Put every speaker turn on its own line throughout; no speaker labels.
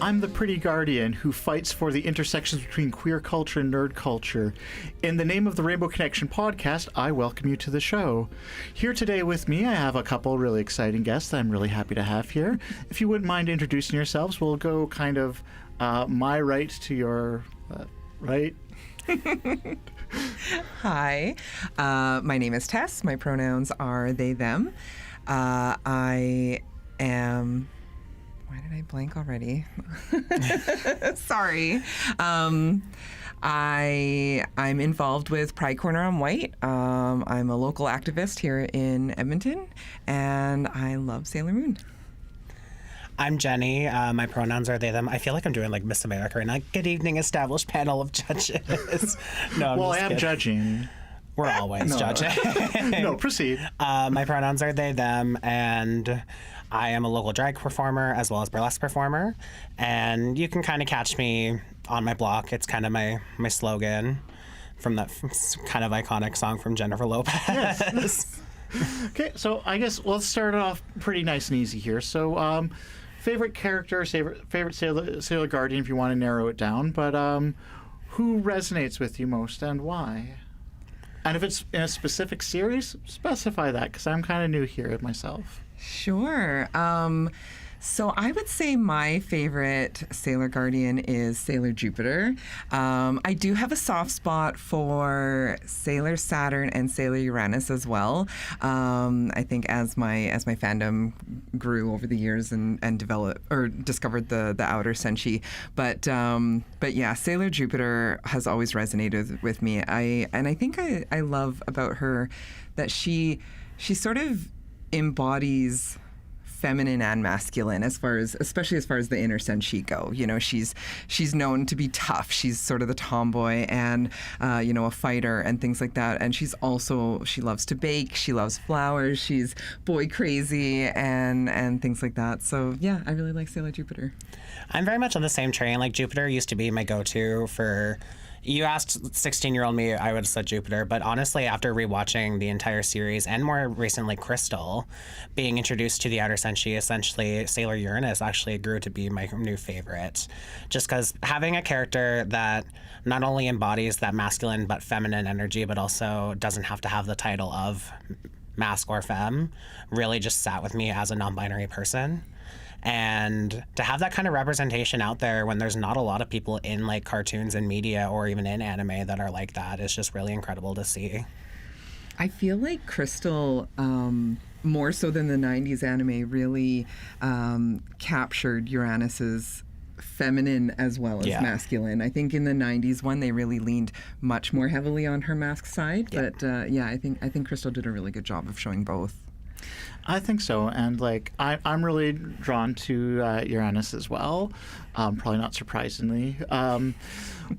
I'm the pretty guardian who fights for the intersections between queer culture and nerd culture. In the name of the Rainbow Connection podcast, I welcome you to the show. Here today with me, I have a couple really exciting guests that I'm really happy to have here. If you wouldn't mind introducing yourselves, we'll go kind of my right to your right.
Hi, my name is Tess. My pronouns are they, them. I am... Why did I blank already? Sorry. I'm involved with Pride Corner on White. I'm a local activist here in Edmonton, and I love Sailor Moon.
I'm Jennie. My pronouns are they, them. I feel like I'm doing like Miss America right now. Good evening, established panel of judges. No,
I am judging.
We're always judging.
No, proceed.
My pronouns are they, them, and I am a local drag performer as well as burlesque performer. And you can kind of catch me on my block. It's kind of my slogan from that kind of iconic song from Jennifer Lopez.
Yes. Okay, so I guess let's start off pretty nice and easy here. So, favorite character, favorite Sailor Guardian, if you want to narrow it down. But who resonates with you most and why? And if it's in a specific series, specify that, because I'm kind of new here myself.
Sure. So I would say my favorite Sailor Guardian is Sailor Jupiter. I do have a soft spot for Sailor Saturn and Sailor Uranus as well. I think as my fandom grew over the years and developed or discovered the outer senshi, but yeah, Sailor Jupiter has always resonated with me. I think I love about her that she sort of embodies feminine and masculine, especially as far as the inner senshi go. You know, she's known to be tough. She's sort of the tomboy and a fighter and things like that. And she loves to bake. She loves flowers. She's boy crazy and things like that. So yeah, I really like Sailor Jupiter.
I'm very much on the same train. Like Jupiter used to be my go-to for. You asked 16-year-old me, I would have said Jupiter, but honestly, after rewatching the entire series and more recently Crystal, being introduced to the outer senshi, essentially Sailor Uranus actually grew to be my new favorite. Just because having a character that not only embodies that masculine but feminine energy, but also doesn't have to have the title of masc or femme, really just sat with me as a non-binary person. And to have that kind of representation out there when there's not a lot of people in like cartoons and media or even in anime that are like that is just really incredible to see.
I feel like Crystal, more so than the 90s anime, really captured Uranus's feminine as well as masculine. I think in the 90s one, they really leaned much more heavily on her masc side. Yeah. But I think Crystal did a really good job of showing both.
I think so, and like I'm really drawn to Uranus as well. Probably not surprisingly.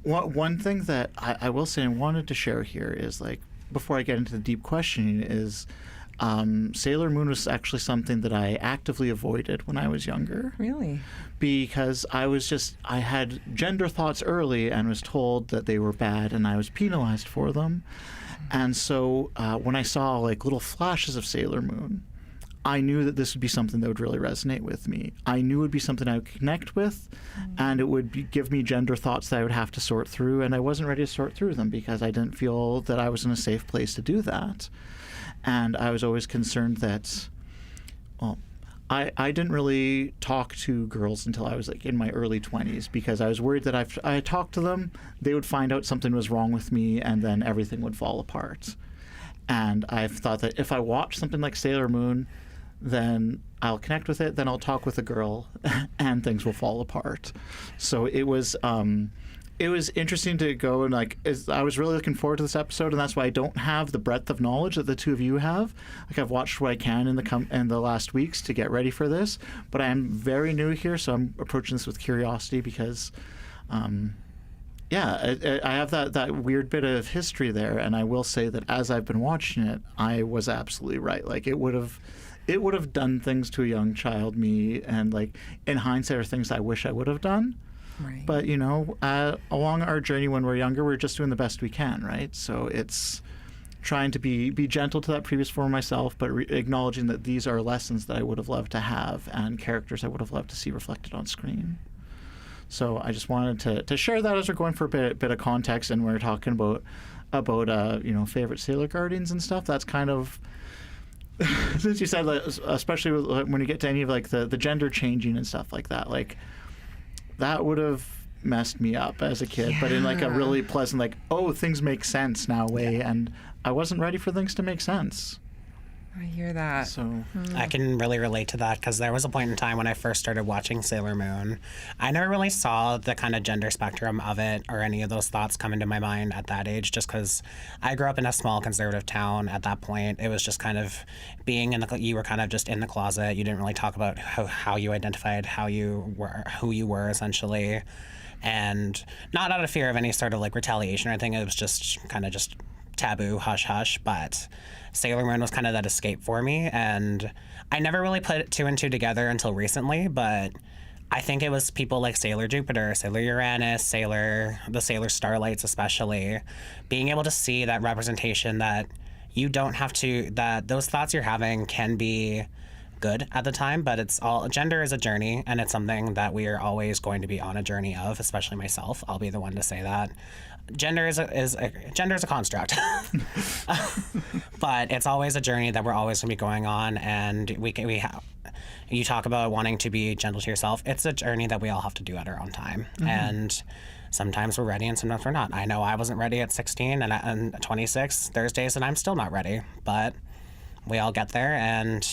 One thing that I will say I wanted to share here is like before I get into the deep questioning is Sailor Moon was actually something that I actively avoided when I was younger.
Really?
Because I had gender thoughts early and was told that they were bad and I was penalized for them. And so when I saw like little flashes of Sailor Moon, I knew that this would be something that would really resonate with me. I knew it would be something I would connect with, and it would give me gender thoughts that I would have to sort through, and I wasn't ready to sort through them because I didn't feel that I was in a safe place to do that. And I was always concerned that, well, I didn't really talk to girls until I was like in my early 20s because I was worried that if I talked to them, they would find out something was wrong with me and then everything would fall apart. And I've thought that if I watch something like Sailor Moon, then I'll connect with it, then I'll talk with a girl and things will fall apart. So it was interesting to go and I was really looking forward to this episode, and that's why I don't have the breadth of knowledge that the two of you have. Like I've watched what I can in the last weeks to get ready for this, but I am very new here, so I'm approaching this with curiosity because, I have that weird bit of history there, and I will say that as I've been watching it, I was absolutely right. Like it would have done things to a young child me, and like in hindsight are things I wish I would have done.
Right.
But, along our journey when we're younger, we're just doing the best we can, right? So it's trying to be gentle to that previous form of myself, but acknowledging that these are lessons that I would have loved to have and characters I would have loved to see reflected on screen. So I just wanted to share that as we're going for a bit of context, and we're talking about favorite Sailor Guardians and stuff. That's kind of... since you said, especially when you get to any of like the gender changing and stuff like that, like... that would have messed me up as a kid, but in like a really pleasant, like, oh, things make sense now way, and I wasn't ready for things to make sense.
I hear that.
So
I can really relate to that because there was a point in time when I first started watching Sailor Moon. I never really saw the kind of gender spectrum of it or any of those thoughts come into my mind at that age, just because I grew up in a small conservative town at that point. It was just kind of being you were kind of just in the closet. You didn't really talk about how you identified, who you were essentially. And not out of fear of any sort of like retaliation or anything. It was just kind of just taboo, hush hush, but Sailor Moon was kind of that escape for me, and I never really put two and two together until recently, but I think it was people like Sailor Jupiter, Sailor Uranus, the Sailor Starlights especially, being able to see that representation that you don't have to, that those thoughts you're having can be good at the time, but gender is a journey, and it's something that we are always going to be on a journey of, especially myself. I'll be the one to say that. Gender is a construct, but it's always a journey that we're always going to be going on, and you talk about wanting to be gentle to yourself. It's a journey that we all have to do at our own time, and sometimes we're ready and sometimes we're not. I know I wasn't ready at 16 and 26. There's days that I'm still not ready, but we all get there. And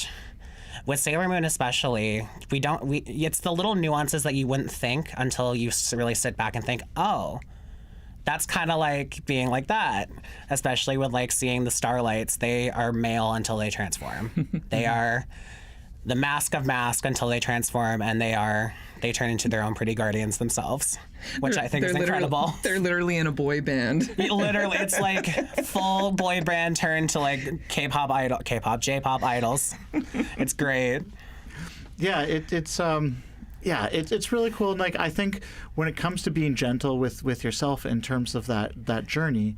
with Sailor Moon especially, it's the little nuances that you wouldn't think until you really sit back and think, oh, that's kind of like being like that, especially with like seeing the Starlights. They are male until they transform. They are the mask of mask until they transform, and they turn into their own pretty guardians themselves, which I think is incredible.
They're literally in a boy band.
Literally, it's like full boy band turned to like J-pop idols. It's great.
Yeah, it's really cool. And like I think when it comes to being gentle with yourself in terms of that journey,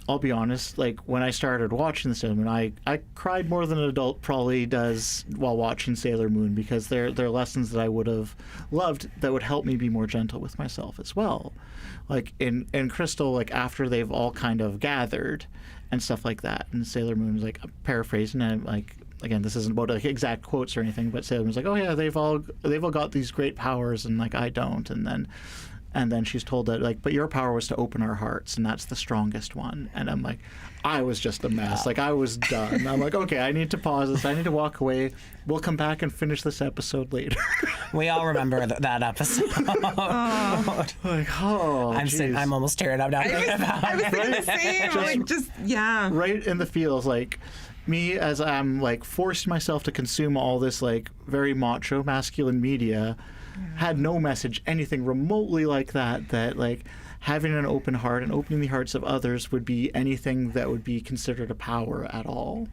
I'll be honest, like when I started watching the Sailor Moon, I cried more than an adult probably does while watching Sailor Moon, because they're lessons that I would have loved that would help me be more gentle with myself as well. Like in Crystal, like after they've all kind of gathered and stuff like that, and Sailor Moon is like, I'm paraphrasing, and like, again, this isn't about like exact quotes or anything, but Sailor Moon's like, oh yeah, they've all got these great powers, and like I don't, and then she's told that like, but your power was to open our hearts, and that's the strongest one. And I'm like, I was just a mess. Like I was done. I'm like, okay, I need to pause this. I need to walk away. We'll come back and finish this episode later.
We all remember that episode.
Like, oh,
I'm almost tearing up now.
I was thinking the same.
Right in the feels, like me as I'm like forced myself to consume all this like very macho masculine media, had no message, anything remotely like that like having an open heart and opening the hearts of others would be anything that would be considered a power at all.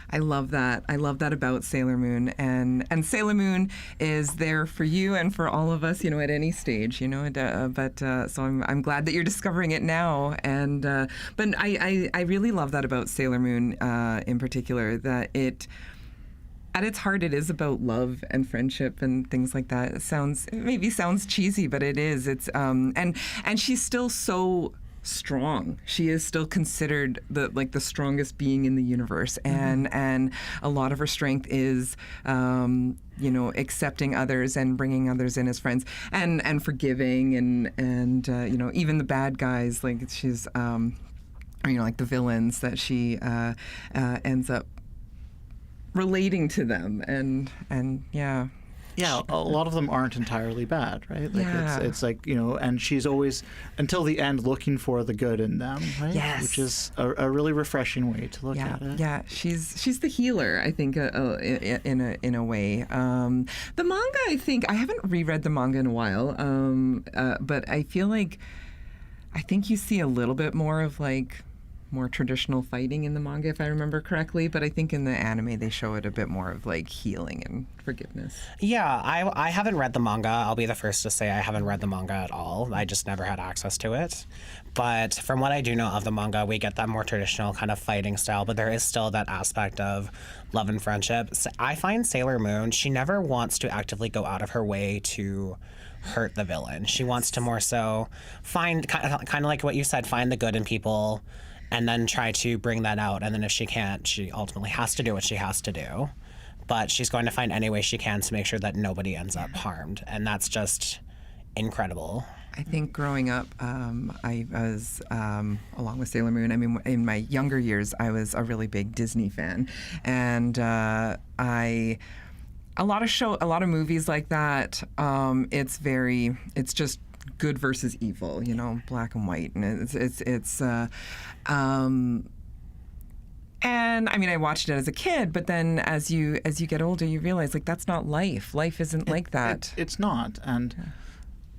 I love that. I love that about Sailor Moon, and Sailor Moon is there for you and for all of us, at any stage, so I'm glad that you're discovering it now, and but I really love that about Sailor Moon in particular, that it, at its heart, it is about love and friendship and things like that. It maybe sounds cheesy, but it is. It's and she's still so strong. She is still considered the strongest being in the universe, and a lot of her strength is accepting others and bringing others in as friends, and forgiving, and even the bad guys, like she's like the villains, that she ends up relating to them, and yeah.
Yeah, a lot of them aren't entirely bad, right? Like
Yeah.
it's like, and she's always, until the end, looking for the good in them, right?
Yes.
Which is a really refreshing way to look
Yeah,
at it.
yeah, she's the healer, I think, in a way. The manga, I think, I haven't reread the manga in a while, but I think you see a little bit more of more traditional fighting in the manga, if I remember correctly. But I think in the anime they show it a bit more of healing and forgiveness.
Yeah, I haven't read the manga. I'll be the first to say I haven't read the manga at all. I just never had access to it. But from what I do know of the manga, we get that more traditional kind of fighting style, but there is still that aspect of love and friendship. I find Sailor Moon, she never wants to actively go out of her way to hurt the villain. She wants to more so find, kind of like what you said, find the good in people, and then try to bring that out. And then if she can't, she ultimately has to do what she has to do. But she's going to find any way she can to make sure that nobody ends up harmed. And that's just incredible.
I think growing up, I was, along with Sailor Moon, I mean, in my younger years, I was a really big Disney fan. And a lot of movies like that, it's just good versus evil, black and white, and and I mean, I watched it as a kid, but then as you get older, you realize that's not life. Life isn't like that.
It's not, and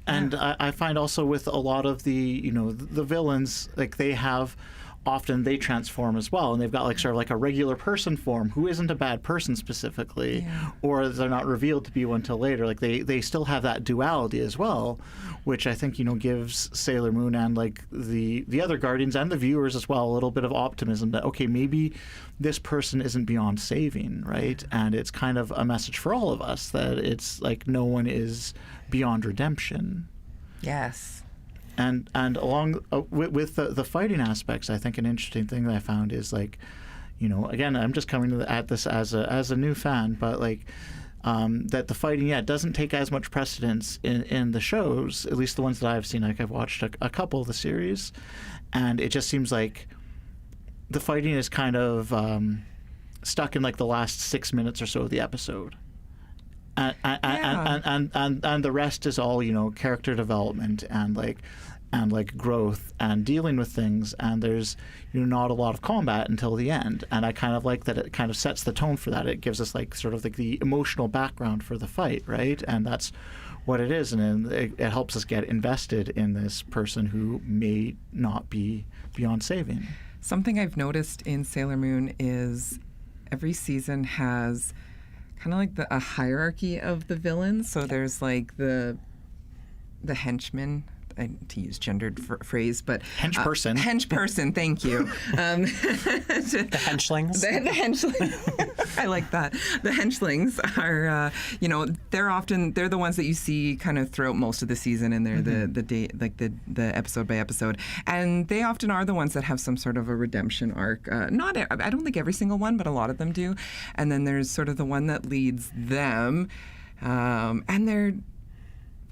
I find also with a lot of the the villains, they transform as well, and they've got sort of a regular person form who isn't a bad person specifically, or they're not revealed to be one till later. They still have that duality as well, which I think gives Sailor Moon and the other Guardians and the viewers as well a little bit of optimism that okay, maybe this person isn't beyond saving, right? And it's kind of a message for all of us that it's no one is beyond redemption.
Yes.
And along with the fighting aspects, I think an interesting thing that I found is again, I'm just coming at this as a new fan, but that the fighting doesn't take as much precedence in the shows, at least the ones that I've seen. I've watched a couple of the series, and it just seems like the fighting is kind of stuck in the last 6 minutes or so of the episode. And the rest is all character development and growth and dealing with things, and there's not a lot of combat until the end, and I kind of like that it kind of sets the tone for that. It gives us sort of the emotional background for the fight, right? And that's what it is, and it helps us get invested in this person who may not be beyond saving.
Something I've noticed in Sailor Moon is every season has kind of a hierarchy of the villains. So there's the henchmen, to use gendered phrase, but
henchperson.
Henchperson, thank you.
The henchlings.
The henchlings. I like that. The henchlings are, they're the ones that you see kind of throughout most of the season, and they're the episode by episode, and they often are the ones that have some sort of a redemption arc. I don't think every single one, but a lot of them do. And then there's sort of the one that leads them, and there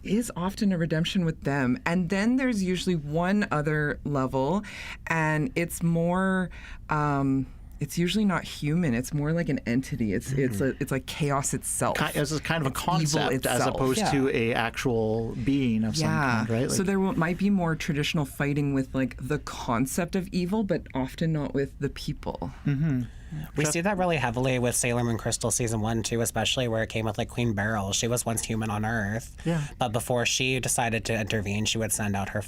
is often a redemption with them. And then there's usually one other level, and it's more, it's usually not human. It's more like an entity. It's like chaos itself.
It's kind of a concept as opposed to a actual being of some kind, right?
So there might be more traditional fighting with the concept of evil, but often not with the people.
Mm-hmm.
We see that really heavily with Sailor Moon Crystal Season 1, too, especially where it came with Queen Beryl. She was once human on Earth.
Yeah.
But before she decided to intervene, she would send out her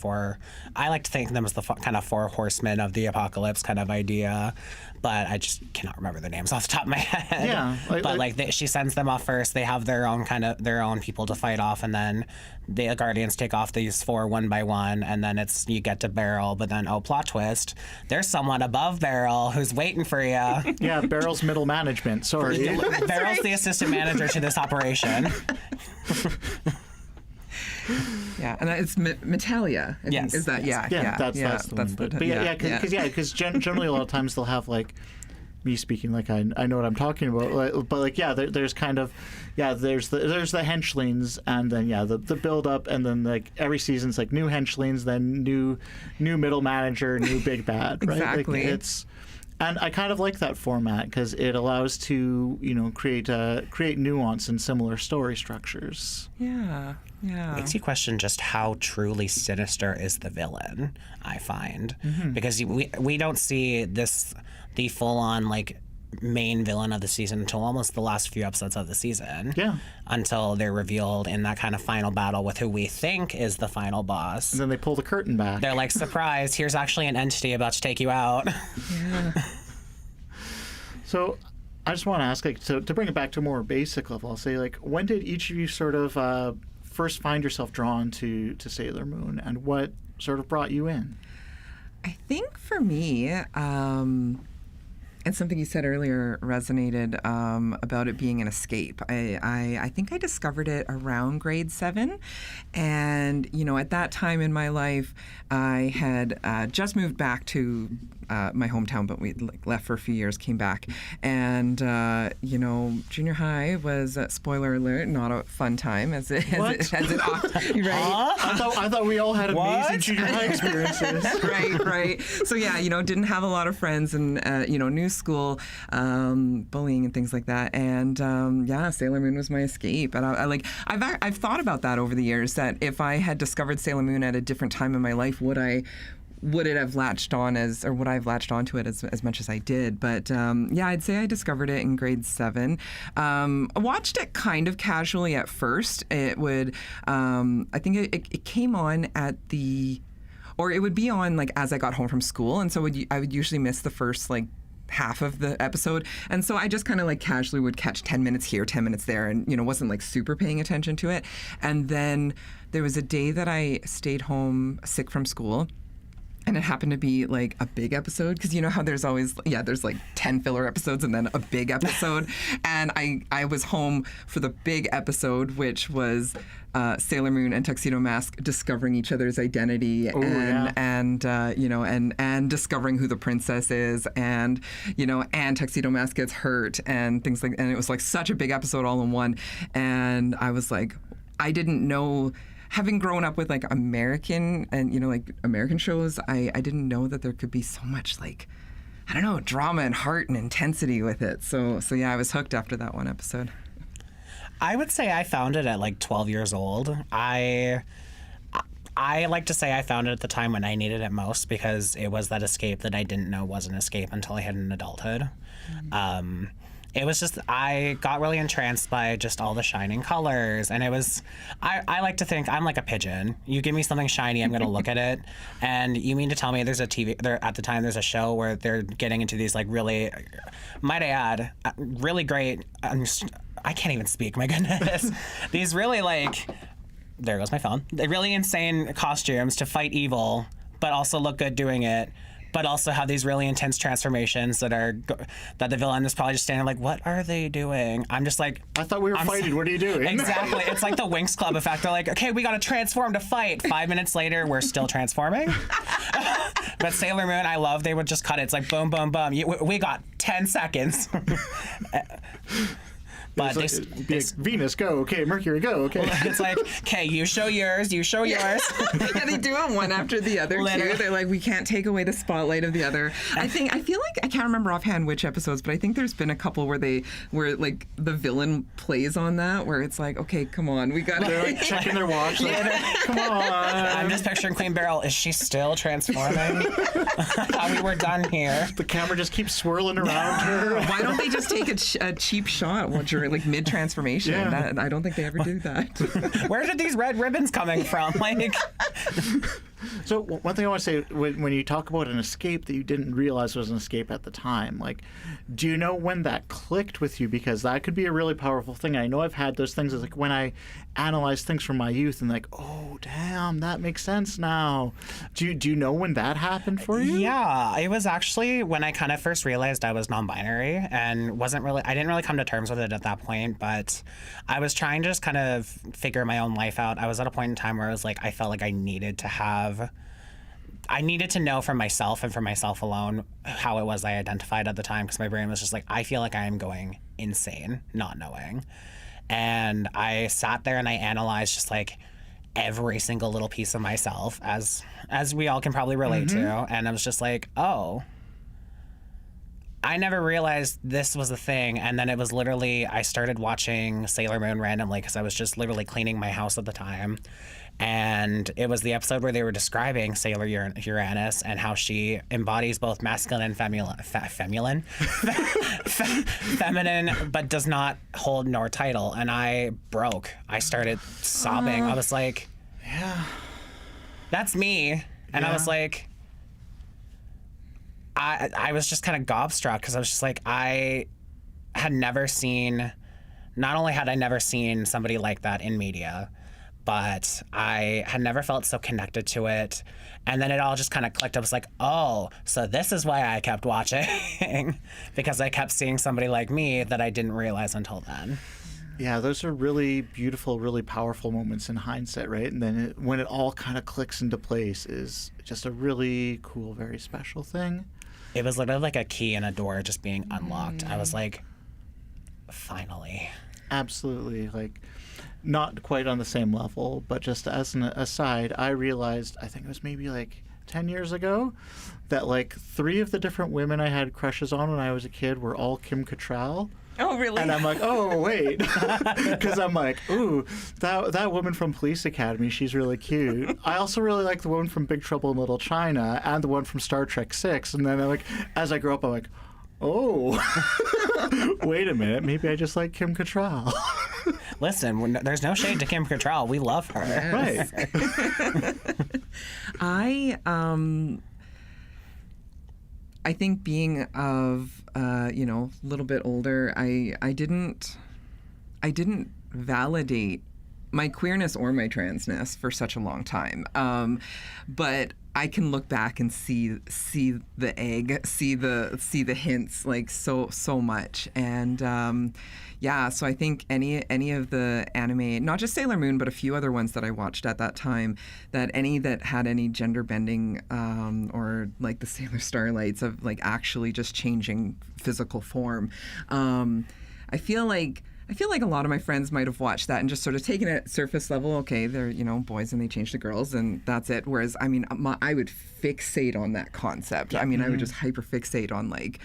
I like to think of them as the kind of 4 horsemen of the apocalypse kind of idea. But I just cannot remember their names off the top of my head.
Yeah.
But she sends them off first. They have their own people to fight off, and then the Guardians take off these 4 one by one, and then you get to Beryl. But then, plot twist, there's someone above Beryl who's waiting for you.
Yeah, Beryl's middle management. Sorry.
Beryl's the assistant manager to this operation.
Yeah, and it's Metalia. I think.
Yes.
Is that
Yes.
That's the one. Because generally a lot of times they'll have like me speaking like I know what I'm talking about, but there's kind of there's the henchlings, and then the build up, and then like every season's like new henchlings, then new middle manager, new big bad, right?
Exactly.
Like and I kind of like that format because it allows to create nuance in similar story structures.
Yeah.
Makes you question just how truly sinister is the villain, I find. Because we don't see the full-on like main villain of the season until almost the last few episodes of the season.
Yeah.
Until they're revealed in that kind of final battle with who we think is the final boss.
And then they pull the curtain back.
They're like, surprise, here's actually an entity about to take you out.
Yeah.
So I just want to ask, like, to bring it back to a more basic level, I'll say, like, when did each of you sort of first find yourself drawn to Sailor Moon, and what sort of brought you in?
I think for me, and something you said earlier resonated about it being an escape. I think I discovered it around grade 7. And, at that time in my life, I had just moved back to my hometown, but we left for a few years, came back. And, junior high was, spoiler alert, not a fun time as it right?
I thought we all had amazing junior high experiences.
Right. So, didn't have a lot of friends and, new school, bullying and things like that. And, Sailor Moon was my escape. And I've thought about that over the years, that if I had discovered Sailor Moon at a different time in my life, would it have latched on would I have latched onto it as much as I did? But I'd say I discovered it in grade 7. I watched it kind of casually at first. It would, I think it came on or it would be on like as I got home from school, and so I would usually miss the first like half of the episode, and so I just kind of like casually would catch 10 minutes here, 10 minutes there, and wasn't like super paying attention to it. And then there was a day that I stayed home sick from school, and it happened to be like a big episode, because you know how there's always there's like 10 filler episodes and then a big episode. And I was home for the big episode, which was Sailor Moon and Tuxedo Mask discovering each other's identity, and discovering who the princess is, and and Tuxedo Mask gets hurt and things like, and it was like such a big episode all in one. And I was like, I didn't know, having grown up with like American and American shows, I didn't know that there could be so much like, I don't know, drama and heart and intensity with it. So I was hooked after that one episode.
I would say I found it at like 12 years old. I like to say I found it at the time when I needed it most, because it was that escape that I didn't know was an escape until I hit an adulthood. It was just, I got really entranced by just all the shining colors. And it was, I like to think I'm like a pigeon. You give me something shiny, I'm going to look at it. And you mean to tell me there's at the time there's a show where they're getting into these like really, might I add, really great, I can't even speak, my goodness. These really like, there goes my phone. They're really insane costumes to fight evil, but also look good doing it. But also have these really intense transformations that the villain is probably just standing like, what are they doing? I'm just like,
I thought we were fighting. What are you doing?
Exactly. It's like the Winx Club effect. They're like, okay, we got to transform to fight. 5 minutes later, we're still transforming. But Sailor Moon, I love. They would just cut it. It's like boom, boom, boom. We got 10 seconds. But
it's Venus, go. Okay, Mercury, go. Okay.
It's like, okay, you show yours, you show yours.
Yeah, they do it one after the other, too. They're like, we can't take away the spotlight of the other. I feel like, I can't remember offhand which episodes, but I think there's been a couple where like the villain plays on that, where it's like, okay, come on, we got to.
They're like checking their watch. Like, come on.
I'm just picturing Queen Beryl. Is she still transforming? I thought we were done here.
The camera just keeps swirling around her.
Why don't they just take a cheap shot once you're like mid-transformation? I don't think they ever do that.
Where did these red ribbons coming from? Like,
So one thing I want to say, when you talk about an escape that you didn't realize was an escape at the time, like, do you know when that clicked with you? Because that could be a really powerful thing. I know I've had those things, like when I analyze things from my youth and like, oh, damn, that makes sense now. Do you know when that happened for you?
Yeah, it was actually when I kind of first realized I was non-binary and I didn't really come to terms with it at that point, but I was trying to just kind of figure my own life out. I was at a point in time where I was like, I felt like I needed to know for myself and for myself alone how it was I identified at the time, because my brain was just like, I feel like I am going insane not knowing. And I sat there and I analyzed just like every single little piece of myself, as we all can probably relate to. And I was just like, oh, I never realized this was a thing. And then it was literally, I started watching Sailor Moon randomly because I was just literally cleaning my house at the time. And it was the episode where they were describing Sailor Uranus and how she embodies both masculine and feminine, but does not hold nor title. And I broke. I started sobbing. I was like,
Yeah.
that's me. And I was like, I was just kind of gobstruck because I was just like, not only had I never seen somebody like that in media, but I had never felt so connected to it. And then it all just kind of clicked. I was like, oh, so this is why I kept watching because I kept seeing somebody like me that I didn't realize until then.
Yeah, those are really beautiful, really powerful moments in hindsight, right? And then when it all kind of clicks into place is just a really cool, very special thing.
It was literally like a key in a door just being unlocked. I was like, finally.
Absolutely. Like, not quite on the same level, but just as an aside, I realized, I think it was maybe like 10 years ago, that like 3 of the different women I had crushes on when I was a kid were all Kim Cattrall.
Oh, really?
And I'm like, oh, wait. Because I'm like, ooh, that woman from Police Academy, she's really cute. I also really like the woman from Big Trouble in Little China and the one from Star Trek 6. And then I'm like, as I grow up, I'm like, oh, wait a minute. Maybe I just like Kim Cattrall.
Listen, there's no shade to Kim Cattrall. We love her.
Yes.
Right.
I think being of a little bit older, I didn't validate my queerness or my transness for such a long time. But I can look back and see the egg, see the hints like so much. And so I think any of the anime, not just Sailor Moon, but a few other ones that I watched at that time, that had any gender bending or like the Sailor Starlights of like actually just changing physical form. I feel like a lot of my friends might have watched that and just sort of taken it at surface level. Okay, they're boys and they change to girls and that's it. Whereas I mean, I would fixate on that concept. I mean, I would just hyper fixate on like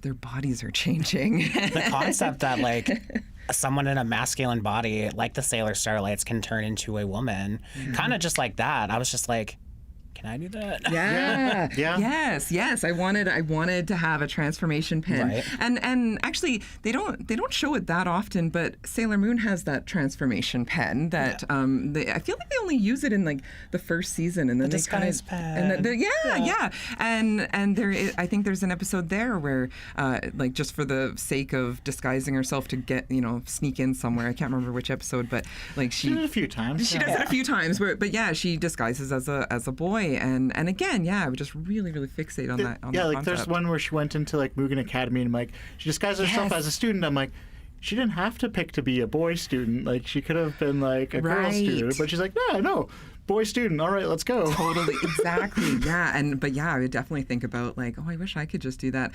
their bodies are changing.
The concept that like someone in a masculine body like the Sailor Starlights can turn into a woman, kind of just like that. I was just like, can I do that?
Yeah.
Yeah.
Yes. I wanted to have a transformation pin.
Right.
And actually they don't show it that often, but Sailor Moon has that transformation pen that I feel like they only use it in like the first season and then
the disguise pen.
And I think there's an episode there where like just for the sake of disguising herself to get, sneak in somewhere. I can't remember which episode, but like she
did it a few times.
She does it a few times, but yeah, she disguises as a boy. And again, I would just really, really fixate on that.
Like
concept.
There's one where she went into like Mugen Academy and like she disguised herself as a student. I'm like, she didn't have to pick to be a boy student. Like she could have been like a girl student, but she's like, no, boy student. All right, let's go.
Totally, exactly. Yeah, I would definitely think about like, oh, I wish I could just do that,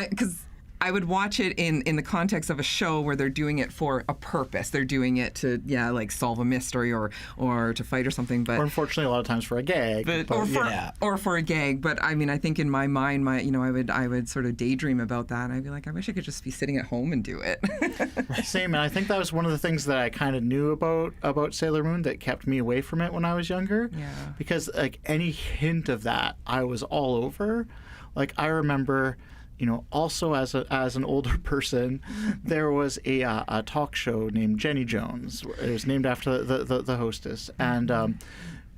because I would watch it in the context of a show where they're doing it for a purpose. They're doing it to like solve a mystery or to fight or something. But
or unfortunately, a lot of times for a gag.
Or for a gag. But I mean, I think in my mind, I would sort of daydream about that. And I'd be like, I wish I could just be sitting at home and do it.
Same, and I think that was one of the things that I kind of knew about Sailor Moon that kept me away from it when I was younger.
Yeah.
Because like any hint of that, I was all over. Like I remember. Also as an older person, there was a talk show named Jennie Jones. It was named after the hostess, and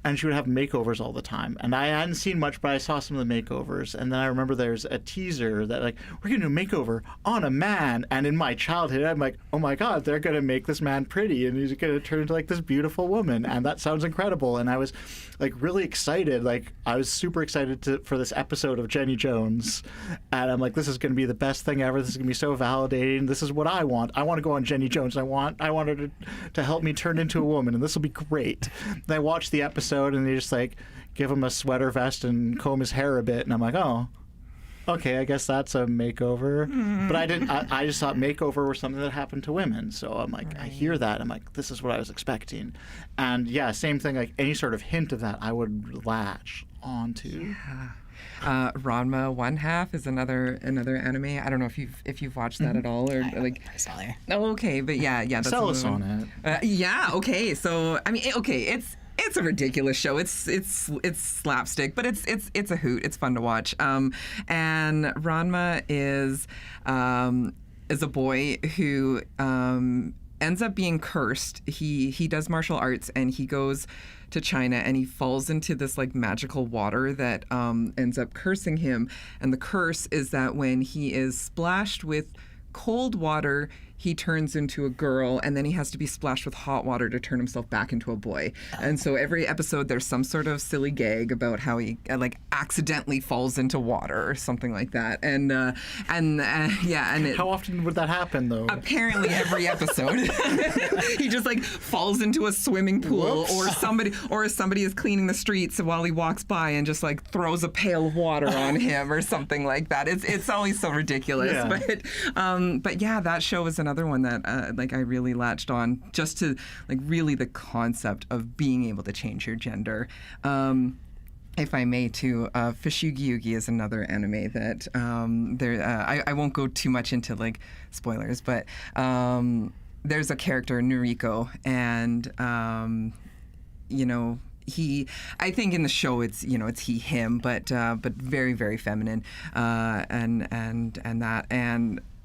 and she would have makeovers all the time. And I hadn't seen much, but I saw some of the makeovers. And then I remember there's a teaser that like, we're going to do a makeover on a man. And in my childhood, I'm like, oh my God, they're going to make this man pretty and he's going to turn into like this beautiful woman. And that sounds incredible. And I was like really excited. Like I was super excited for this episode of Jennie Jones. And I'm like, this is going to be the best thing ever. This is going to be so validating. This is what I want. I want to go on Jennie Jones. I want her to help me turn into a woman. And this will be great. And I watched the episode and they just like give him a sweater vest and comb his hair a bit, and I'm like, oh, okay, I guess that's a makeover. But I just thought makeover was something that happened to women. So I'm like, I hear that, I'm like, this is what I was expecting. And yeah, same thing, like any sort of hint of that I would latch onto.
Ranma One Half is another anime. I don't know if you've watched that at all, or like.
Personally.
Oh, okay, but yeah. That's
Sell us on
it. Yeah. Okay. So I mean, it's a ridiculous show. It's slapstick, but it's a hoot. It's fun to watch. And Ranma is a boy who ends up being cursed. He does martial arts and he goes to China and he falls into this like magical water that ends up cursing him. And the curse is that when he is splashed with cold water, he turns into a girl, and then he has to be splashed with hot water to turn himself back into a boy. And so every episode there's some sort of silly gag about how he like accidentally falls into water or something like that. And
How often would that happen though?
Apparently every episode. He just like falls into a swimming pool. Whoops. or somebody is cleaning the streets while he walks by and just like throws a pail of water on him or something like that. It's always so ridiculous.
Yeah.
But yeah, that show is another one that like I really latched on just to like really the concept of being able to change your gender. If I may, too, Fishugi Yugi is another anime that I won't go too much into like spoilers, but there's a character Noriko, and I think in the show it's he him, but very very feminine, and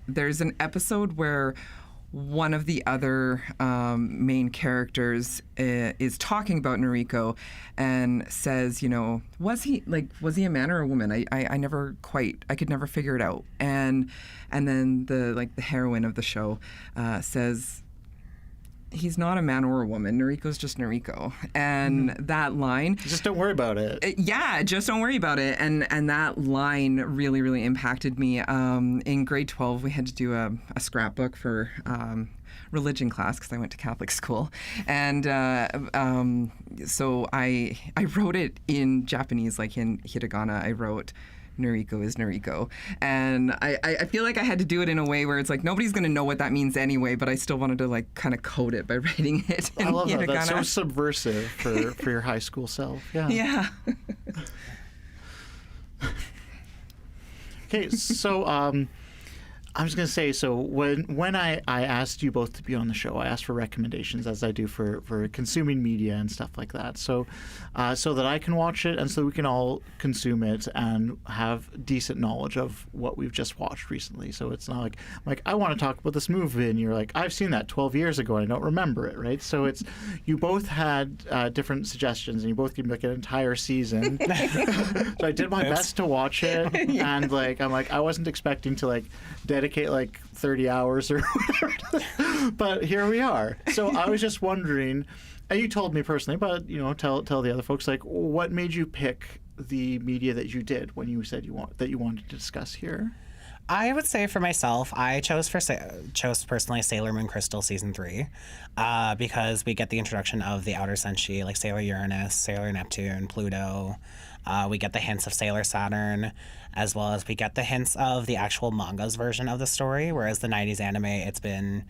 there's an episode where one of the other main characters is talking about Noriko and says, was he a man or a woman? I could never figure it out. And then the heroine of the show says, he's not a man or a woman. Noriko's just Noriko. And that line...
Just don't worry about it.
Yeah, just don't worry about it. And that line really, really impacted me. In grade 12, we had to do a scrapbook for religion class because I went to Catholic school. And so I wrote it in Japanese, like in hiragana. I wrote... Noriko is Noriko. And I feel like I had to do it in a way where it's like nobody's going to know what that means anyway, but I still wanted to like kind of code it by writing it in
I love
hiragana.
that. That's so subversive for your high school self. Yeah.
Yeah.
Okay, so I was going to say, so when I asked you both to be on the show, I asked for recommendations, as I do for consuming media and stuff like that, so that I can watch it and so we can all consume it and have decent knowledge of what we've just watched recently. So it's not like I want to talk about this movie, and you're like, I've seen that 12 years ago and I don't remember it, right? So it's you both had different suggestions, and you both gave me like an entire season. So I did my best to watch it, and I wasn't expecting to like dedicate like 30 hours or whatever, but here we are. So I was just wondering, and you told me personally, but tell the other folks, like, what made you pick the media that you did when you said you wanted to discuss here?
I would say for myself, I chose personally Sailor Moon Crystal Season 3 because we get the introduction of the outer senshi, like Sailor Uranus, Sailor Neptune, Pluto. We get the hints of Sailor Saturn, as well as we get the hints of the actual manga's version of the story, whereas the 90s anime, it's been,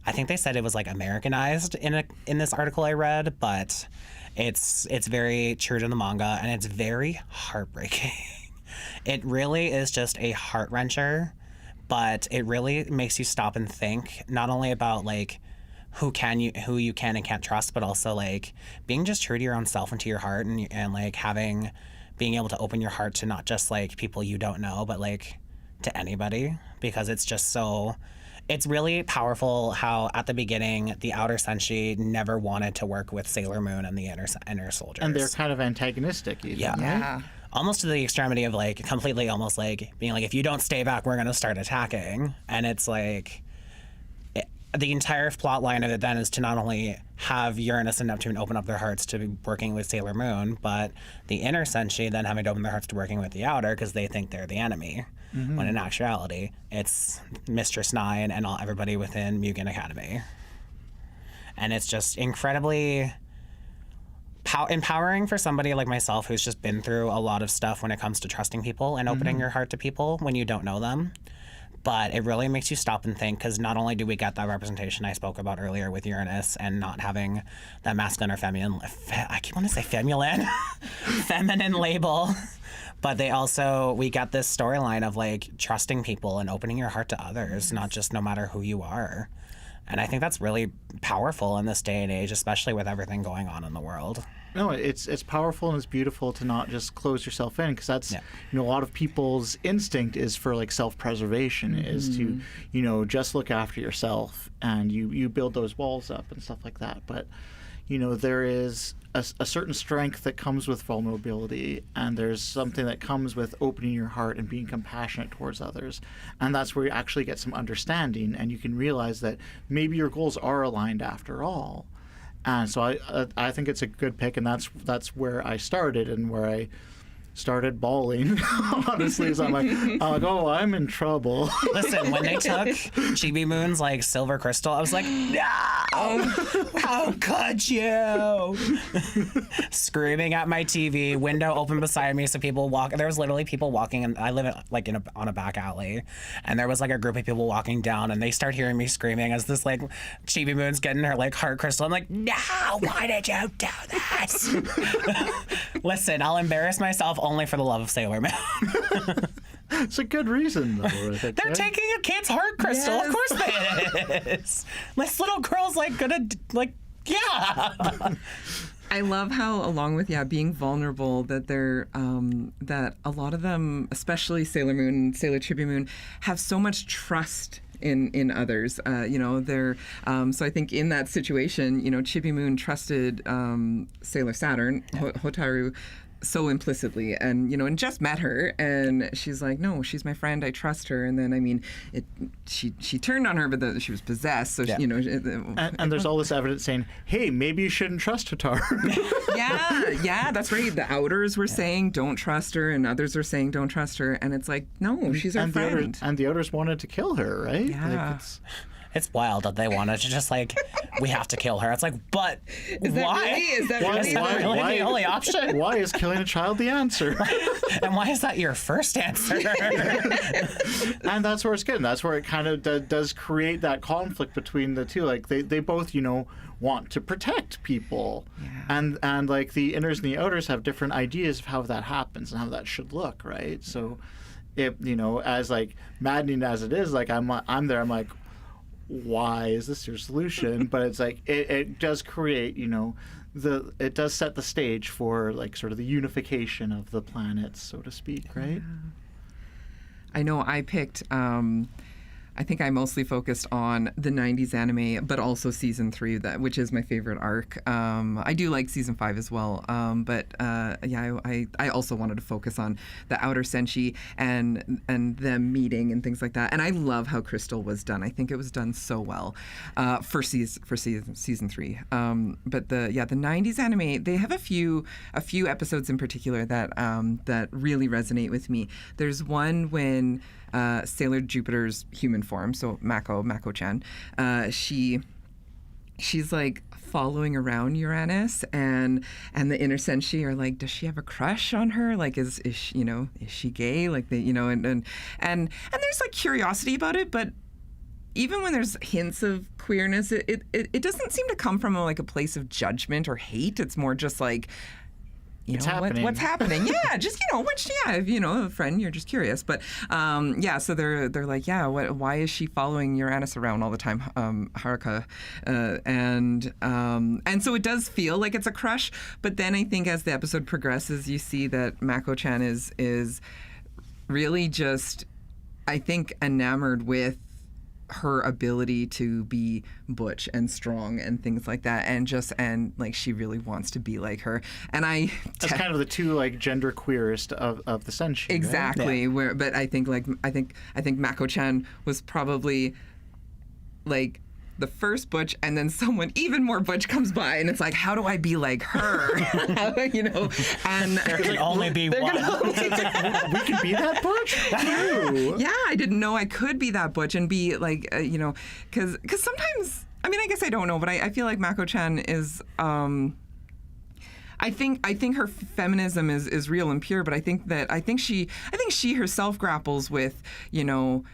I think they said it was like Americanized in this article I read, but it's very true to the manga, and it's very heartbreaking. It really is just a heart-wrencher, but it really makes you stop and think, not only about like who you can and can't trust, but also like being just true to your own self and to your heart, and like being able to open your heart to not just like people you don't know, but like to anybody, because it's just so it's really powerful how at the beginning the outer senshi never wanted to work with Sailor Moon and the inner soldiers.
And they're kind of antagonistic even,
Yeah.
right?
Yeah.
Almost to the extremity of like completely almost like being like, if you don't stay back, we're going to start attacking. And it's like the entire plot line of it then is to not only have Uranus and Neptune open up their hearts to be working with Sailor Moon, but the inner senshi then having to open their hearts to working with the outer because they think they're the enemy. When in actuality, it's Mistress Nine and everybody within Mugen Academy. And it's just incredibly empowering for somebody like myself who's just been through a lot of stuff when it comes to trusting people and opening your heart to people when you don't know them. But it really makes you stop and think, because not only do we get that representation I spoke about earlier with Uranus and not having that masculine or feminine, I keep wanting to say feminine, feminine label, but we get this storyline of like trusting people and opening your heart to others, not just no matter who you are. And I think that's really powerful in this day and age, especially with everything going on in the world.
No, it's powerful and it's beautiful to not just close yourself in, because that's a lot of people's instinct is for like self-preservation, is to just look after yourself, and you build those walls up and stuff like that. But there is a certain strength that comes with vulnerability, and there's something that comes with opening your heart and being compassionate towards others, and that's where you actually get some understanding, and you can realize that maybe your goals are aligned after all. And so I think it's a good pick, and that's where I started and where I started bawling. Honestly, is I'm like, oh, I'm in trouble.
Listen, when they took Chibi Moon's like silver crystal, I was like, no, how could you? Screaming at my TV, window open beside me, so people walk. There was literally people walking, and I live on a back alley, and there was like a group of people walking down, and they start hearing me screaming as this like Chibi Moon's getting her like heart crystal. I'm like, no, why did you do that? Listen, I'll embarrass myself only for the love of Sailor Moon.
It's a good reason, though. I think,
They're taking a kid's heart crystal.
Yes.
Of course it is. This little girl's like gonna like, yeah.
I love how, along with being vulnerable, that they're that a lot of them, especially Sailor Moon and Sailor Chibi Moon, have so much trust in others. They're so I think in that situation, Chibi Moon trusted Sailor Saturn, Hotaru, so implicitly, and just met her, and she's like, no, she's my friend, I trust her. And then she turned on her, but she was possessed, so
and there's all this evidence saying, hey, maybe you shouldn't trust Hotaru.
yeah, that's right. The outers were saying don't trust her, and others were saying don't trust her, and it's like, no, she's our friend.
And the outers wanted to kill her, right?
Yeah.
It's wild that they wanted to just like, we have to kill her. It's like, but why?
Is that really
the only option?
Why is killing a child the answer?
And why is that your first answer?
And that's where it's good. And that's where it kind of does create that conflict between the two. Like they both, want to protect people. Yeah. And like the inners and the outers have different ideas of how that happens and how that should look, right? So it, as like maddening as it is, like I'm there, I'm like, why is this your solution? But it's like it does create, it does set the stage for like sort of the unification of the planets, so to speak, right?
Yeah. I know I picked I think I mostly focused on the 90s anime, but also season 3, which is my favorite arc. I do like season 5 as well, but I also wanted to focus on the outer senshi and them meeting and things like that. And I love how Crystal was done. I think it was done so well for season 3. But the 90s anime, they have a few episodes in particular that really resonate with me. There's one when Sailor Jupiter's human form, so Mako-chan, she's like following around Uranus, and the inner senshi are like, does she have a crush on her? Like, is she gay? Like, and there's like curiosity about it, but even when there's hints of queerness, it doesn't seem to come from a place of judgment or hate. It's more just like, what's happening? Yeah, just if a friend, you're just curious. But so they're like, why is she following Uranus around all the time, Haruka? And so it does feel like it's a crush. But then I think as the episode progresses, you see that Mako-chan is really just, I think, enamored with her ability to be butch and strong and things like that, and like she really wants to be like her. And
that's kind of the two like gender queerest of the century.
Exactly.
Right?
Yeah. But I think Mako-chan was probably like the first butch, and then someone even more butch comes by, and it's like, how do I be like her? You know, and
there can only be one.
We can be that butch.
Yeah, I didn't know I could be that butch and be like, you know, because sometimes, I mean, I guess I don't know, but I feel like Mako-chan is. I think her feminism is real and pure, but I think she herself grapples with, you know,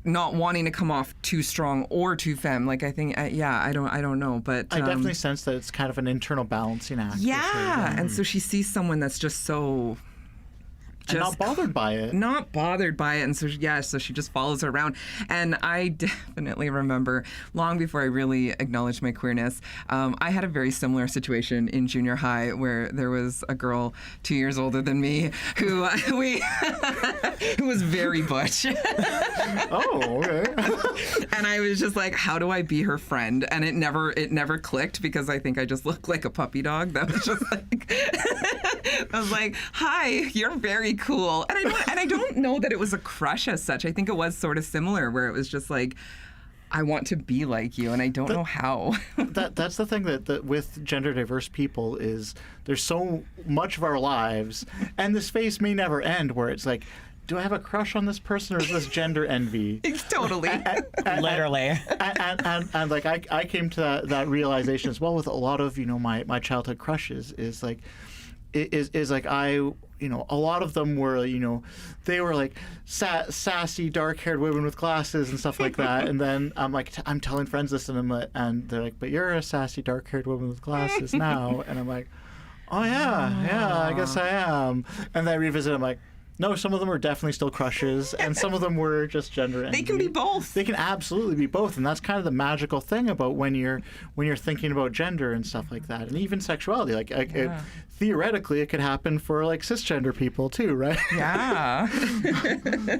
not wanting to come off too strong or too femme. Like I think, I don't know, but
I definitely sense that it's kind of an internal balancing act.
Yeah, and so she sees someone that's just so.
And not bothered by it.
Not bothered by it. And so, so she just follows her around. And I definitely remember, long before I really acknowledged my queerness, I had a very similar situation in junior high where there was a girl 2 years older than me who who was very butch.
Oh, okay.
And I was just like, how do I be her friend? And it never clicked because I think I just looked like a puppy dog. That was just like, I was like, hi, you're very cool. And I don't know that it was a crush as such. I think it was sort of similar where it was just like, I want to be like you, and I don't know how.
That's the thing that with gender diverse people is there's so much of our lives, and this phase may never end where it's like, do I have a crush on this person, or is this gender envy?
Totally.
Literally.
And like I came to that realization as well with a lot of, you know, my childhood crushes is like you know, a lot of them were, you know, they were like sassy, dark-haired women with glasses and stuff like that. And then I'm like, I'm telling friends this, and they're like, but you're a sassy, dark-haired woman with glasses now. And I'm like, oh yeah, I guess I am. And then I revisit, I'm like, no, some of them are definitely still crushes, and some of them were just gender envy.
They can be both.
They can absolutely be both, and that's kind of the magical thing about when you're thinking about gender and stuff like that, and even sexuality. Like, theoretically, it could happen for like cisgender people too, right?
Yeah.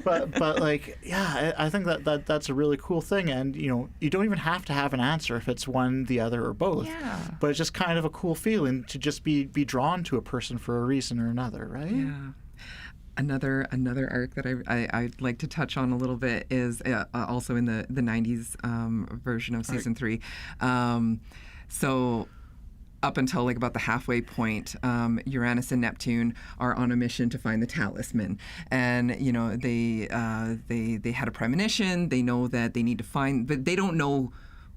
but like, yeah, I think that's a really cool thing, and you know, you don't even have to have an answer if it's one, the other, or both.
Yeah.
But it's just kind of a cool feeling to just be drawn to a person for a reason or another, right?
Yeah. Another arc that I'd like to touch on a little bit is also in the 90s version of season 3. So up until like about the halfway point, Uranus and Neptune are on a mission to find the talisman, and you know they had a premonition. They know that they need to find, but they don't know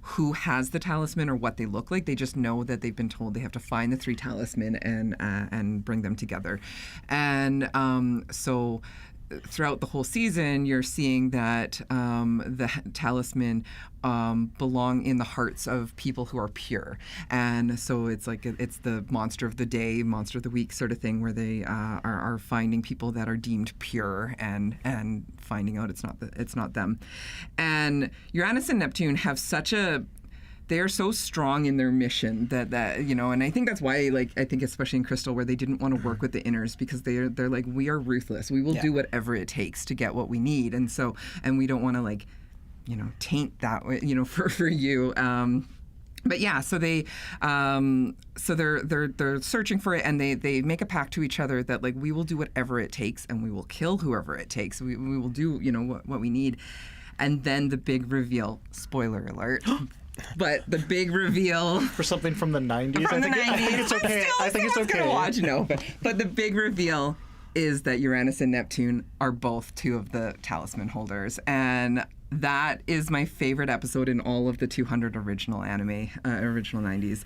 who has the talisman or what they look like. They just know that they've been told they have to find the 3 talisman and bring them together. And so throughout the whole season, you're seeing that the talisman belong in the hearts of people who are pure. And so it's like it's the monster of the day, monster of the week sort of thing, where they are finding people that are deemed pure and finding out it's not them. And Uranus and Neptune have they are so strong in their mission that you know, and I think that's why, like, I think especially in Crystal, where they didn't want to work with the inners, because they're like, we are ruthless. We will do whatever it takes to get what we need, and we don't want to, like, you know, taint that, you know, for you. But yeah, so they're searching for it, and they make a pact to each other that, like, we will do whatever it takes, and we will kill whoever it takes. We will do, you know, what we need, and then the big reveal. Spoiler alert. But the big reveal
for something from the 90s.
From the 90s.
I think it's okay. I think it's okay.
Gonna watch, no, but the big reveal is that Uranus and Neptune are both 2 of the talisman holders, and that is my favorite episode in all of the 200 original anime, original 90s.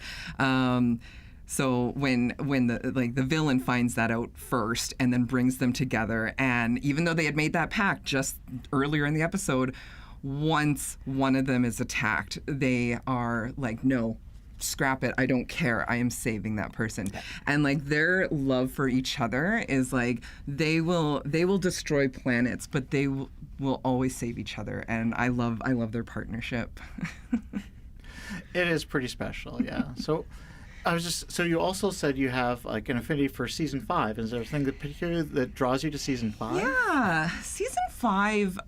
So when the villain finds that out first and then brings them together, and even though they had made that pact just earlier in the episode, once one of them is attacked, they are like, no, scrap it. I don't care. I am saving that person. And like their love for each other is like, they will destroy planets, but they will always save each other. And I love their partnership.
It is pretty special, yeah. So you also said you have like an affinity for season 5. Is there a thing that particularly that draws you to season 5?
Yeah, season 5 5,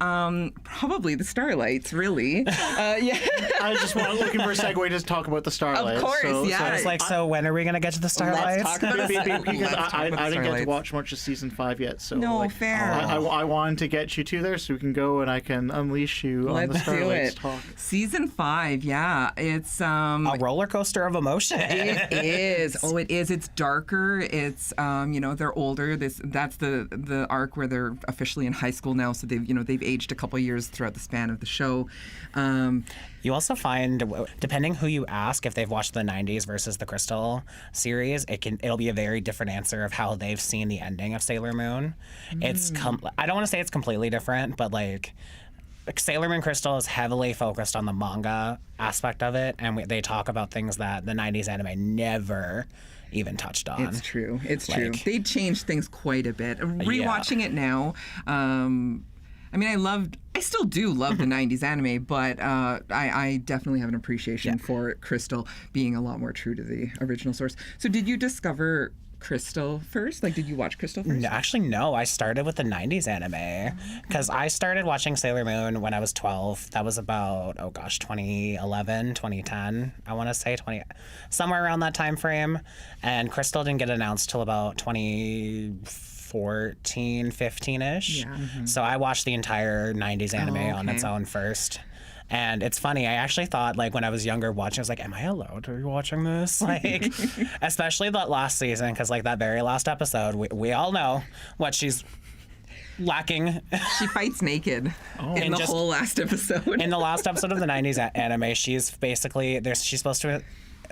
probably the Starlights, really. Yeah.
I just want looking for a segue to talk about the Starlights.
Of course, yeah.
It's like, so when are we going to get to the Starlights?
Let's talk about
Because I didn't get to
Starlights.
watch much of season 5 yet, so
No, fair.
I wanted to get you to there so we can go and I can unleash you on the
Let's do
Starlights
it.
talk.
Season 5, yeah. It's
A roller coaster of emotion.
It is. Oh, it is. It's darker. It's they're older. That's the arc where they're officially in high school now. So they've aged a couple years throughout the span of the show.
You also find, depending who you ask, if they've watched the 90s versus the Crystal series, it'll be a very different answer of how they've seen the ending of Sailor Moon. It's I don't want to say it's completely different, but like Sailor Moon Crystal is heavily focused on the manga aspect of it, and they talk about things that the 90s anime never even touched on.
It's true. It's true. They changed things quite a bit. Rewatching it now, I still do love the 90s anime, but I definitely have an appreciation for Crystal being a lot more true to the original source. So did you discover Crystal first? Like, did you watch Crystal first?
No, actually, no. I started with the 90s anime because I started watching Sailor Moon when I was 12. That was about, 2011, 2010, I want to say, somewhere around that time frame. And Crystal didn't get announced till about 2014, 15-ish.
Yeah.
So I watched the entire 90s anime on its own first. And it's funny, I actually thought, like, when I was younger watching, I was like, am I allowed to be watching this? Like, especially that last season, because, like, that very last episode, we all know what she's lacking.
She fights naked in the whole last episode.
In the last episode of the 90s anime, she's basically, she's supposed to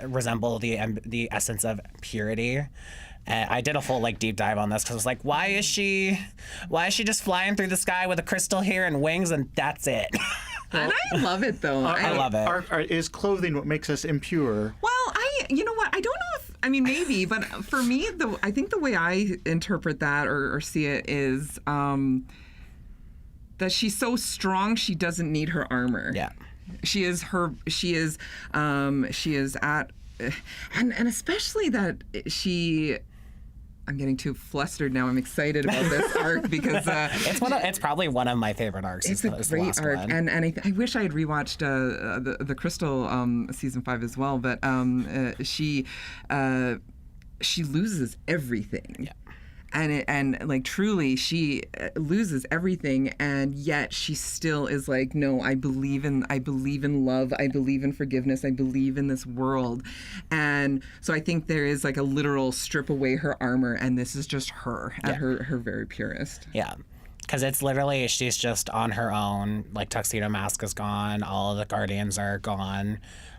resemble the essence of purity. And I did a full deep dive on this because I was like, why is she just flying through the sky with a crystal here and wings and that's it?
And I love it, though.
I love it.
Is clothing what makes us impure?
Well, you know what? I don't know if, maybe, but for me, I think the way I interpret that or see it is that she's so strong she doesn't need her armor.
Yeah.
She is at, and especially that I'm getting too flustered now. I'm excited about this arc because
it's probably one of my favorite arcs.
It's a great arc, and I wish I had rewatched the Crystal season 5 as well. But she loses everything. Yeah. And truly she loses everything, and yet she still is like, no, I believe in love, I believe in forgiveness, I believe in this world. And so I think there is like a literal strip away her armor, and this is just her at her very purest.
Yeah. Because it's literally, she's just on her own. Like, Tuxedo Mask is gone. All of the Guardians are gone.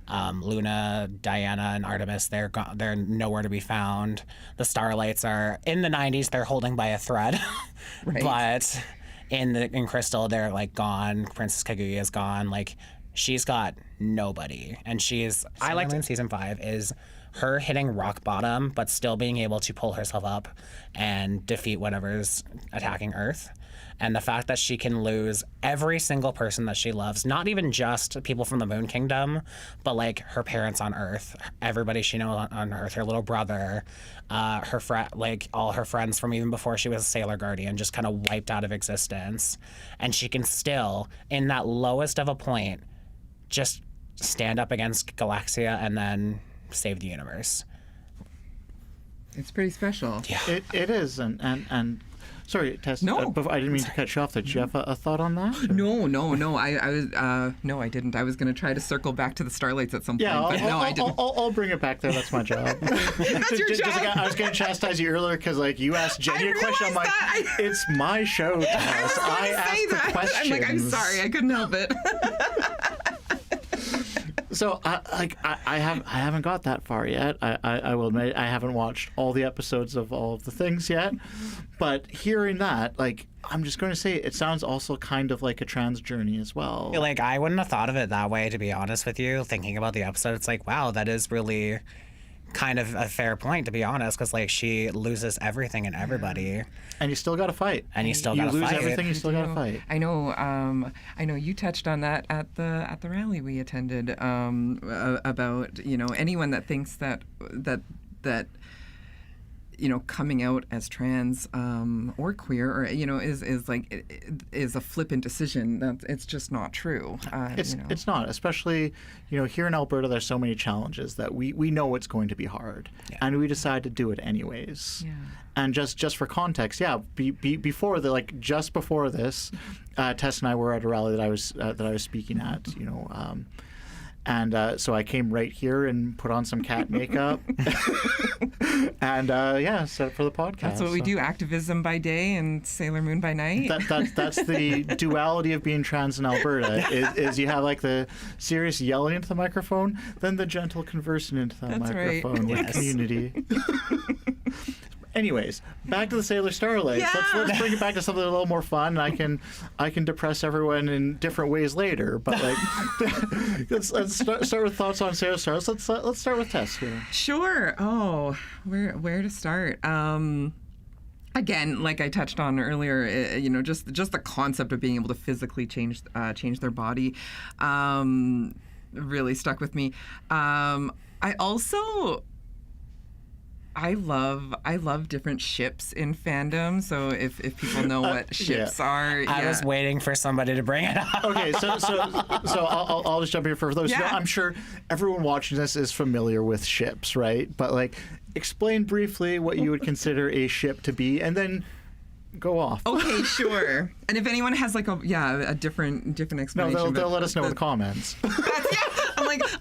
Luna, Diana, and Artemis, they're nowhere to be found. The Starlights are, in the 90s, they're holding by a thread.
Right.
But in Crystal, they're, gone. Princess Kaguya is gone. She's got nobody. And I like in season 5 is her hitting rock bottom, but still being able to pull herself up and defeat whatever's attacking Earth. And the fact that she can lose every single person that she loves, not even just people from the Moon Kingdom, but her parents on Earth, everybody she knows on Earth, her little brother, all her friends from even before she was a Sailor Guardian, just kind of wiped out of existence. And she can still, in that lowest of a point, just stand up against Galaxia and then save the universe.
It's pretty special.
Yeah, it is, and sorry, Tess.
No,
I didn't mean to cut you off. Did you have a thought on that? Or?
No. I didn't. I was going to try to circle back to the Starlights at some point, but I didn't.
I'll bring it back there. That's my job.
That's your job.
I was going to chastise you earlier because you asked Jennie a question. I'm like, it's my show, Tess. I asked the questions.
I'm like, I'm sorry, I couldn't help it.
So I haven't got that far yet. I will admit I haven't watched all the episodes of all of the things yet. But hearing that, I'm just going to say it sounds also kind of like a trans journey as well.
I wouldn't have thought of it that way, to be honest with you. Thinking about the episode, it's wow, that is really kind of a fair point, to be honest, because she loses everything and everybody.
And you still got to fight.
And you still got to fight.
You lose everything, you still got to fight.
I know you touched on that at the rally we attended about anyone that thinks that coming out as trans or queer or is a flippant decision. That it's just not true.
It's not, especially here in Alberta. There's so many challenges that we know it's going to be hard, and we decide to do it anyways. Yeah. And just for context, before this, Tess and I were at a rally that I was speaking at. And so I came right here and put on some cat makeup and set up for the podcast.
That's what we do, activism by day and Sailor Moon by night.
That's the duality of being trans in Alberta, is you have like the serious yelling into the microphone, then the gentle conversing into that microphone with the community. Anyways, back to the Sailor Starlights.
Yeah.
Let's bring it back to something a little more fun. I can depress everyone in different ways later. But let's start with thoughts on Sailor Stars. Let's start with Tess here.
Sure. Oh, where to start? Again, like I touched on earlier, just the concept of being able to physically change their body really stuck with me. I love different ships in fandom. So if people know what ships are,
I was waiting for somebody to bring it up.
Okay, so I'll just jump in for those.
Yeah.
I'm sure everyone watching this is familiar with ships, right? But explain briefly what you would consider a ship to be, and then go off.
Okay, sure. And if anyone has a different explanation,
no, they'll let us know in the comments.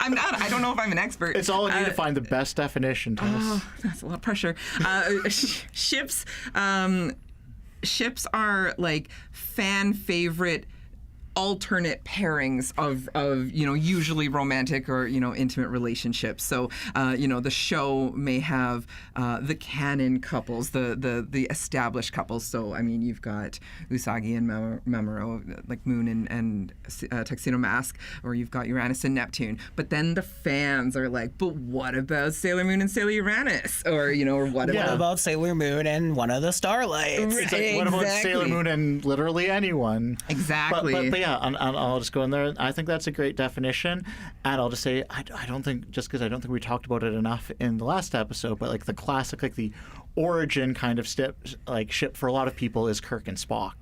I'm like, I don't know if I'm an expert.
It's all on you to find the best definition, Tess.
Oh, that's a lot of pressure. Ships are like fan favorite alternate pairings of usually romantic or intimate relationships. So the show may have the canon couples, the established couples. So I mean, you've got Usagi and Mamoru, like Moon and Tuxedo Mask, or you've got Uranus and Neptune. But then the fans are like, but what about Sailor Moon and Sailor Uranus, or what
about Sailor Moon and one of the Starlights?
It's like, what about Sailor Moon and literally anyone?
Exactly.
But yeah, and I'll just go in there. I think that's a great definition, and I'll just say I don't think, just because I don't think we talked about it enough in the last episode, but like the classic, like the origin kind of ship for a lot of people is Kirk and Spock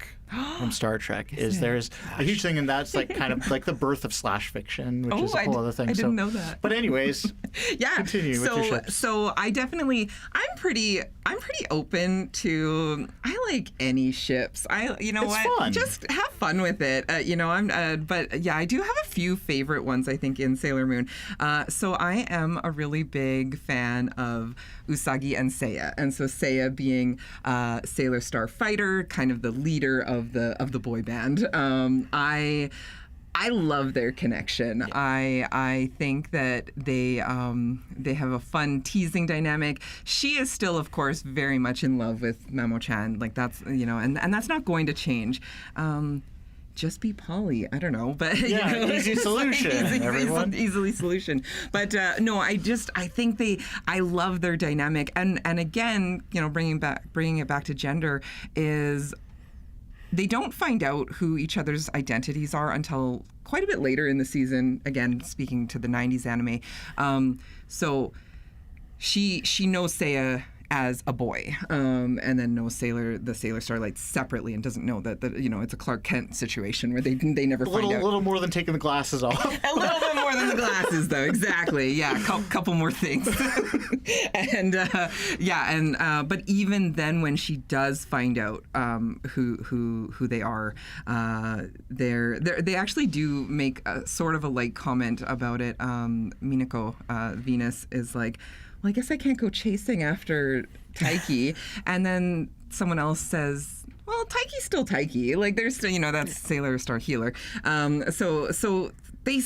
from Star Trek. There's a huge thing, and that's like kind of like the birth of slash fiction, which is a whole other thing.
I didn't know that.
But anyways, continue with your ships. So
I'm pretty open to, I like any ships.
Fun.
Just have fun with it. I do have a few favorite ones, I think, in Sailor Moon. So I am a really big fan of Usagi and Seiya, and so Seiya being Sailor Starfighter, kind of the leader of the boy band. I love their connection. Yeah. I think that they have a fun teasing dynamic. She is still, of course, very much in love with Mamo-chan. Like that's and that's not going to change. Just be Polly. I don't know, but
easy solution.
Easily solution. But no, I think I love their dynamic, and again, bringing it back to gender is, they don't find out who each other's identities are until quite a bit later in the season. Again, speaking to the 90s anime. So she knows Seiya as a boy, and then knows the Sailor Starlights separately, and doesn't know that it's a Clark Kent situation where they never find out. A little
more than taking the glasses off.
A little bit more than the glasses, though. Exactly. Yeah, couple more things. And but even then, when she does find out who they are, they actually do make a sort of a light comment about it. Minako, Venus, is like, well, I guess I can't go chasing after Taiki. And then someone else says, well, Taiki's still Taiki. Like, there's still, that's Sailor Star Healer. So they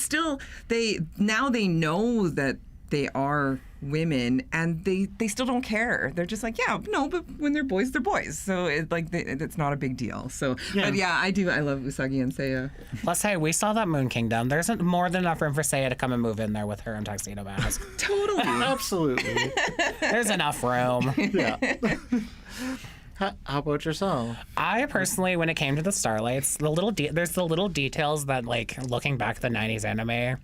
know that they are women, and they still don't care. They're just like, but when they're boys, they're boys. So it's not a big deal. So, yeah. But yeah, I love Usagi and Seiya.
Plus, hey, we saw that Moon Kingdom. There's more than enough room for Seiya to come and move in there with her and Tuxedo Mask.
Totally.
Absolutely.
There's enough room.
Yeah. How about yourself?
I personally, when it came to the Starlights, there's the little details that, like, looking back at the 90s anime,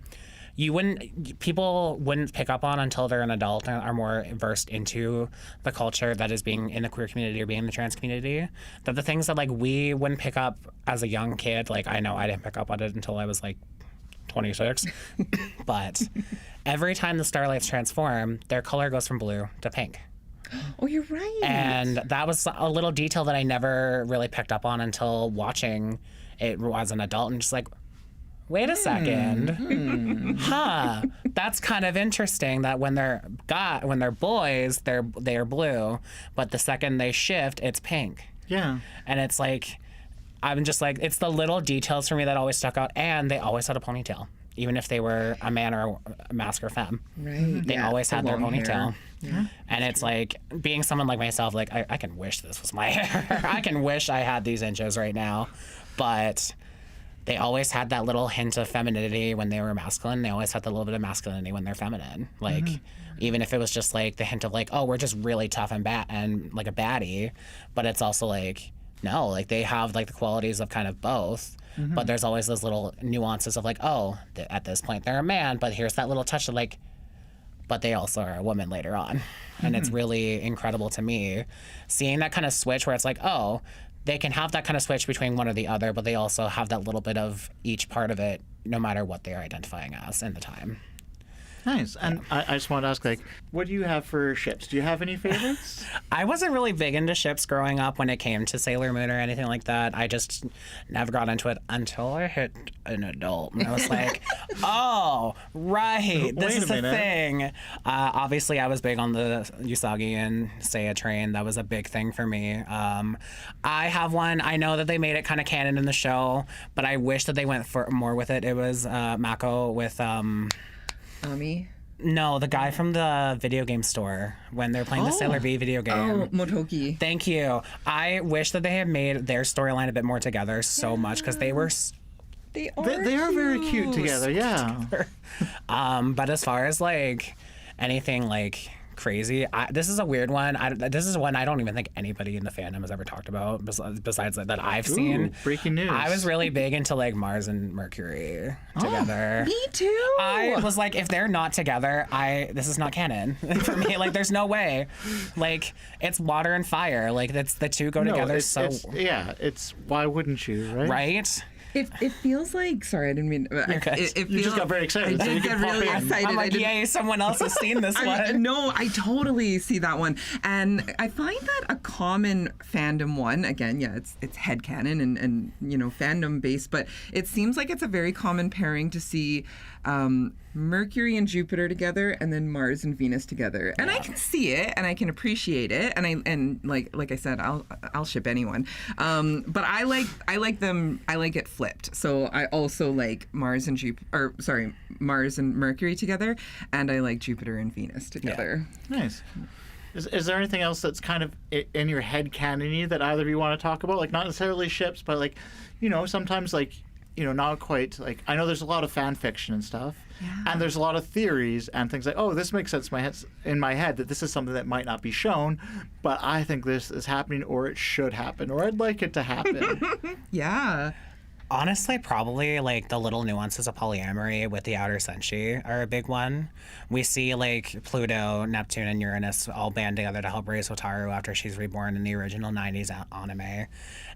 people wouldn't pick up on until they're an adult and are more versed into the culture that is being in the queer community or being in the trans community, that the things that like we wouldn't pick up as a young kid, like I know I didn't pick up on it until I was like 26, but every time the starlights transform, their color goes from blue to pink.
Oh, you're right.
And that was a little detail that I never really picked up on until watching it as an adult, and just like, wait a second. Huh. That's kind of interesting that when they're boys, they are blue, but the second they shift, it's pink.
Yeah.
And it's like, I'm just like, it's the little details for me that always stuck out. And they always had a ponytail, even if they were a man or a mask or femme.
Right.
They always had their ponytail.
Yeah.
And it's like, being someone like myself, like, I can wish this was my hair. I can wish I had these inches right now. But they always had that little hint of femininity when they were masculine. They always had that little bit of masculinity when they're feminine. Like, even if it was just like the hint of like, oh, we're just really tough and like a baddie. But it's also like, no, like they have like the qualities of kind of both. But there's always those little nuances of like, oh, at this point they're a man, but here's that little touch of like, but they also are a woman later on. And it's really incredible to me seeing that kind of switch where it's like, oh, they can have that kind of switch between one or the other, but they also have that little bit of each part of it, no matter what they're identifying as in the time.
Nice. And I just wanted to ask, like, what do you have for ships? Do you have any favorites?
I wasn't really big into ships growing up when it came to Sailor Moon or anything like that. I just never got into it until I hit an adult. And I was like, oh, right, this is the thing. Obviously, I was big on the Usagi and Seiya train. That was a big thing for me. I have one. I know that they made it kind of canon in the show, but I wish that they went for more with it. It was Mako with...
Ami?
No, the guy from the video game store when they're playing the Sailor V video game.
Oh, Motoki.
Thank you. I wish that they had made their storyline a bit more together so much because they were...
They are
very cute together, yeah.
But as far as like anything like crazy, this is a weird one. This is one I don't even think anybody in the fandom has ever talked about besides that I've seen.
Breaking news.
I was really big into like Mars and Mercury together.
Me too.
I was like, if they're not together, this is not canon for me. Like, there's no way. Like, it's water and fire. Like, that's the two go together.
It's why wouldn't you, right?
Right.
It feels like, sorry, I didn't mean.
You just got very excited.
I
so you
did
can
get
pop
really
in.
excited.
I'm like, yay, someone else has seen this one.
No, I totally see that one, and I find that a common fandom one. Again, yeah, it's headcanon and you know fandom based, but it seems like it's a very common pairing to see Mercury and Jupiter together, and then Mars and Venus together. And I can see it, and I can appreciate it, and like I said, I'll ship anyone. But I like them. I like it flipped. So I also like Mars and Mercury together, and I like Jupiter and Venus together.
Yeah. Nice. Is there anything else that's kind of in your head canon-y that either of you want to talk about? Like, not necessarily ships, but like, you know, sometimes like, you know, not quite like, I know there's a lot of fan fiction and stuff, and there's a lot of theories and things like, oh, this makes sense in my head that this is something that might not be shown, but I think this is happening, or it should happen, or I'd like it to happen.
Yeah.
Honestly, probably like the little nuances of polyamory with the outer senshi are a big one. We see like Pluto, Neptune, and Uranus all band together to help raise Hotaru after she's reborn in the original 90s anime.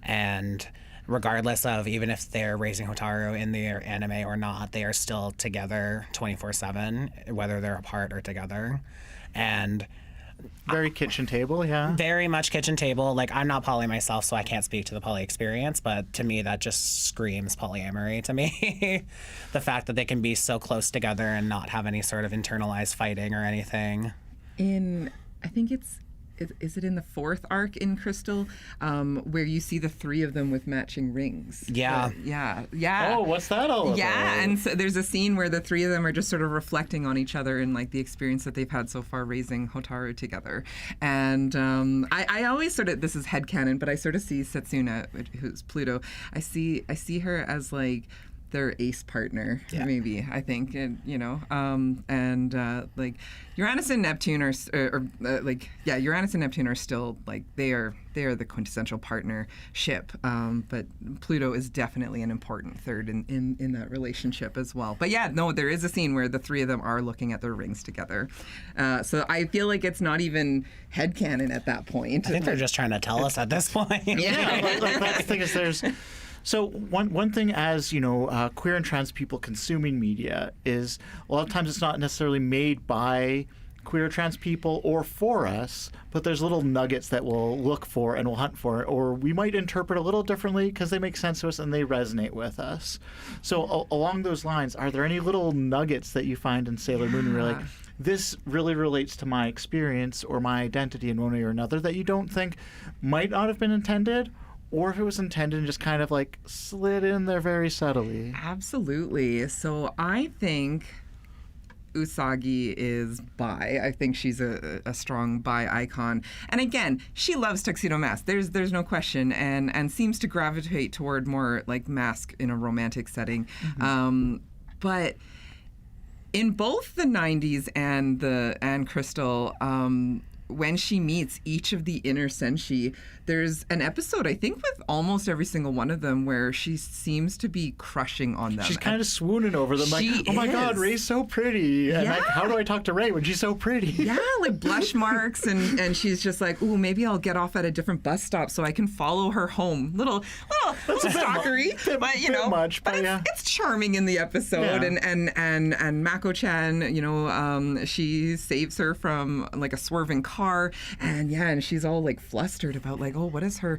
And regardless of even if they're raising Hotaru in the anime or not, they are still together 24/7, whether they're apart or together. And
very kitchen table, yeah.
Very much kitchen table. Like, I'm not poly myself, so I can't speak to the poly experience, but to me, that just screams polyamory to me. The fact that they can be so close together and not have any sort of internalized fighting or anything.
I think is it in the fourth arc in Crystal, where you see the three of them with matching rings?
Yeah.
Yeah.
Oh, what's that all about?
Yeah, and so there's a scene where the three of them are just sort of reflecting on each other and like the experience that they've had so far raising Hotaru together. And I always sort of, this is headcanon, but I sort of see Setsuna, who's Pluto, I see her as like their ace partner,
Yeah.
maybe, I think, and, like Uranus and Neptune are Uranus and Neptune are still like they are the quintessential partnership, but Pluto is definitely an important third in that relationship as well. But yeah, no, there is a scene where the three of them are looking at their rings together, so I feel like it's not even headcanon at that point.
I think they're just trying to tell us at this point.
Yeah, like that's the thing is there's. So one thing as, queer and trans people consuming media is a lot of times it's not necessarily made by queer or trans people or for us, but there's little nuggets that we'll look for and we'll hunt for, or we might interpret a little differently because they make sense to us and they resonate with us. So along those lines, are there any little nuggets that you find in Sailor Moon where you're like, this really relates to my experience or my identity in one way or another that you don't think might not have been intended? Or if it was intended and just kind of like slid in there very subtly.
Absolutely. So I think Usagi is bi. I think she's a strong bi icon. And again, she loves tuxedo mask. There's no question, and seems to gravitate toward more like mask in a romantic setting. Mm-hmm. But in both the 90s and Crystal, when she meets each of the inner senshi, there's an episode, I think, with almost every single one of them where she seems to be crushing on them.
She's kind of swooning over them, like, oh my God, Ray's so pretty. And like, how do I talk to Ray when she's so pretty?
Yeah, like blush marks, and she's just like, ooh, maybe I'll get off at a different bus stop so I can follow her home. Little stalkery, but
much, but
it's charming in the episode.
Yeah.
And Mako-chan, she saves her from like a swerving car, and she's all like flustered about like, oh, what is her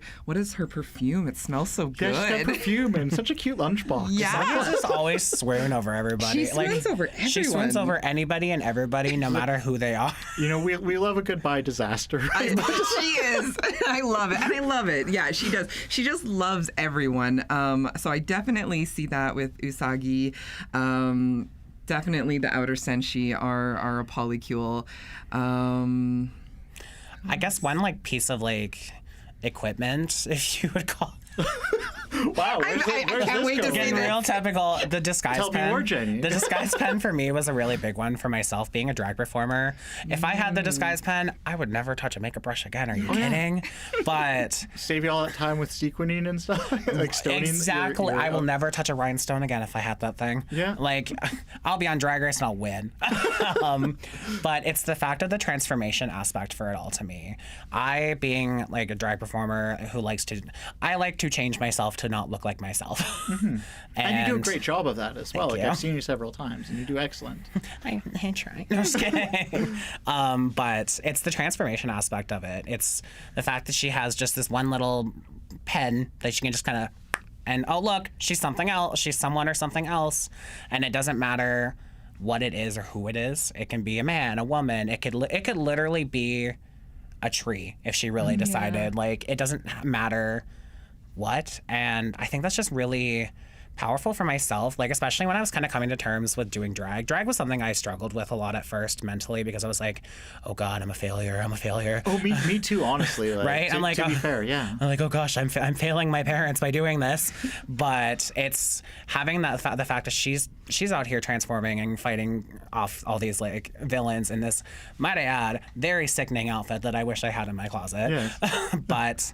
perfume? It smells so good.
Yeah, she's got perfume and such a cute lunchbox.
Yeah.
She's just always swoon over everybody.
She swoons over everyone.
She swoons over anybody and everybody, no matter who they are.
We love a goodbye disaster.
She is. I love it. And I love it. Yeah, she does. She just loves everyone. So I definitely see that with Usagi. Definitely the outer senshi are a polycule.
I guess one like piece of like equipment, if you would call it.
Wow, where's
can't wait to see
Getting
this.
real typical. The disguise
Tell me
pen.
more, Jenny.
The disguise pen for me was a really big one for myself. Being a drag performer, if I had the disguise pen, I would never touch a makeup brush again. Are you kidding? But
Save you all that time with sequening and stuff, like stoning.
exactly, I will never touch a rhinestone again if I had that thing.
Yeah.
Like, I'll be on Drag Race and I'll win. But it's the fact of the transformation aspect for it all to me. I, being like a drag performer who I like to change myself to not look like myself.
Mm-hmm. And you do a great job of that as well. Like,
you.
I've seen you several times, and you do excellent.
I try. No, I'm just kidding. But it's the transformation aspect of it. It's the fact that she has just this one little pen that she can just kind of, and oh look, she's something else. She's someone or something else, and it doesn't matter what it is or who it is. It can be a man, a woman. It could literally be a tree if she really decided. Like, it doesn't matter what. And I think that's just really powerful for myself, like especially when I was kind of coming to terms with doing drag. Drag was something I struggled with a lot at first mentally because I was like, oh God, I'm a failure.
Oh, me too, honestly. Like,
right?
To be fair, yeah.
I'm like, oh gosh, I'm failing my parents by doing this. But it's having the fact that she's out here transforming and fighting off all these like villains in this, might I add, very sickening outfit that I wish I had in my closet.
Yes.
But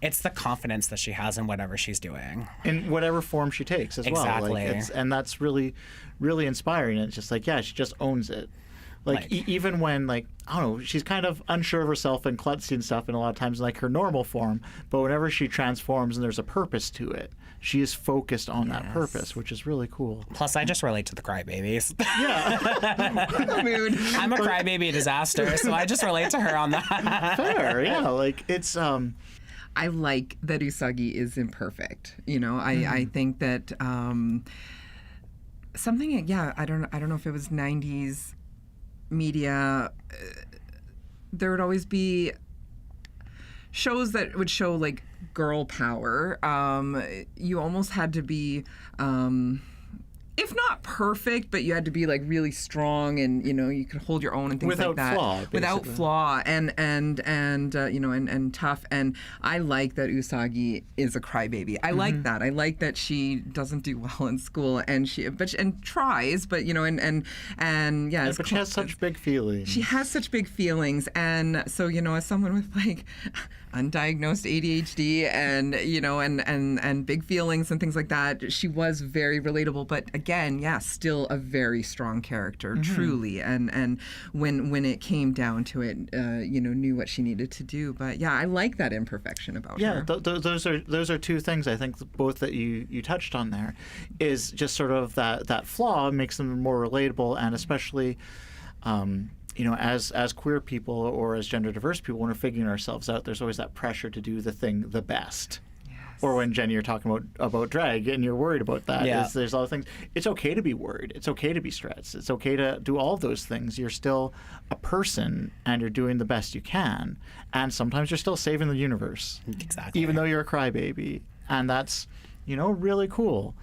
it's the confidence that she has in whatever she's doing.
In whatever form she takes as well.
Exactly.
And that's really, really inspiring. It's just like, yeah, she just owns it. Like, even when, like, I don't know, she's kind of unsure of herself and klutzy and stuff, and a lot of times, like, her normal form. But whenever she transforms and there's a purpose to it, she is focused on that purpose, which is really cool.
Plus, I just relate to the crybabies.
Yeah.
I'm a crybaby disaster, so I just relate to her on that.
Fair, yeah. Like, it's...
I like that Usagi is imperfect. I think that something. Yeah, I don't know if it was 90s media. There would always be shows that would show like girl power. You almost had to be if not perfect, but you had to be like really strong and, you know, you could hold your own and things
Without
like that.
flaw,
Without
basically.
flaw and you know, and tough. And I like that Usagi is a crybaby. I like that. I like that she doesn't do well in school and and tries, but, you know, and yeah.
But she has such big feelings.
She has such big feelings, and so, you know, as someone with like undiagnosed ADHD and, you know, and big feelings and things like that, she was very relatable. But again, yeah, still a very strong character, truly. And when it came down to it, you know, knew what she needed to do. But yeah, I like that imperfection about her.
Yeah, those are two things I think both that you touched on there, is just sort of that flaw makes them more relatable, and especially. You know, as queer people or as gender diverse people, when we're figuring ourselves out, there's always that pressure to do the thing the best.
Yes.
Or when, Jenny, you're talking about drag and you're worried about that,
Yeah.
there's all the things. It's okay to be worried. It's okay to be stressed. It's okay to do all those things. You're still a person and you're doing the best you can. And sometimes you're still saving the universe.
Exactly.
Even though you're a crybaby. And that's, you know, really cool.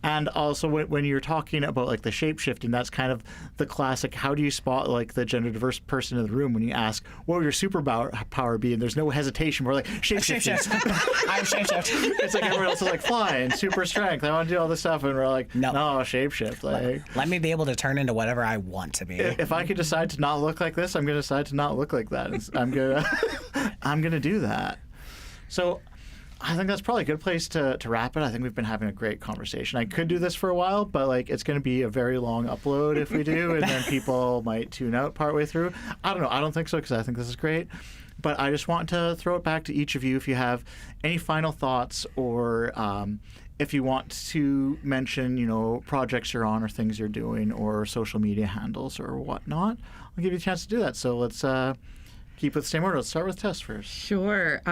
And also when you're talking about like the shape-shifting, that's kind of the classic, how do you spot like the gender diverse person in the room when you ask, what would your superpower be? And there's no hesitation. We're like, shape-shifting.
I'm shapeshift.
It's like everyone else is like, flying, super strength, I want to do all this stuff. And we're like,
No.
no, shape-shift. Like,
Let me be able to turn into whatever I want to be.
if I could decide to not look like this, I'm going to decide to not look like that. I'm going to do that. So I think that's probably a good place to wrap it. I think we've been having a great conversation. I could do this for a while, but like it's going to be a very long upload if we do, and then people might tune out partway through. I don't know. I don't think so, because I think this is great. But I just want to throw it back to each of you if you have any final thoughts, or if you want to mention, you know, projects you're on or things you're doing or social media handles or whatnot. I'll give you a chance to do that. So let's keep with the same order. Let's start with Tess first.
Sure.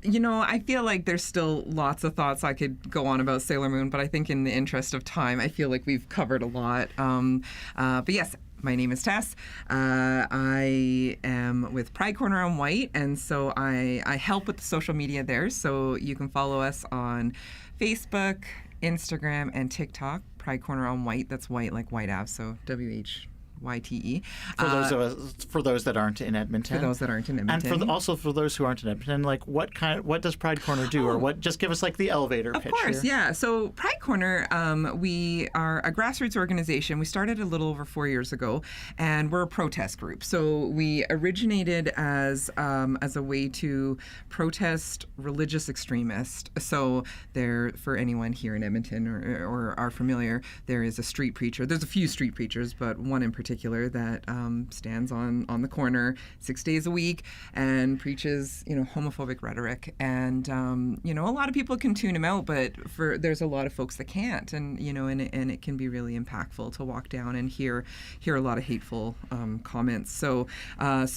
You know, I feel like there's still lots of thoughts I could go on about Sailor Moon, but I think in the interest of time, I feel like we've covered a lot. But yes, my name is Tess. I am with Pride Corner on White, and so I help with the social media there. So you can follow us on Facebook, Instagram, and TikTok. Pride Corner on White. That's white like White Ave, so WHYTE.
For those that aren't in Edmonton.
For those that aren't in Edmonton.
And also for those who aren't in Edmonton, like what does Pride Corner do, or what? Just give us like the elevator pitch.
Of course,
here.
yeah. So Pride Corner, we are a grassroots organization. We started a little over 4 years ago, and we're a protest group. So we originated as a way to protest religious extremists. So there, for anyone here in Edmonton or are familiar, there is a street preacher. There's a few street preachers, but one in particular that stands on the corner 6 days a week and preaches, you know, homophobic rhetoric. And you know, a lot of people can tune him out, but there's a lot of folks that can't. And you know, and it can be really impactful to walk down and hear a lot of hateful comments. So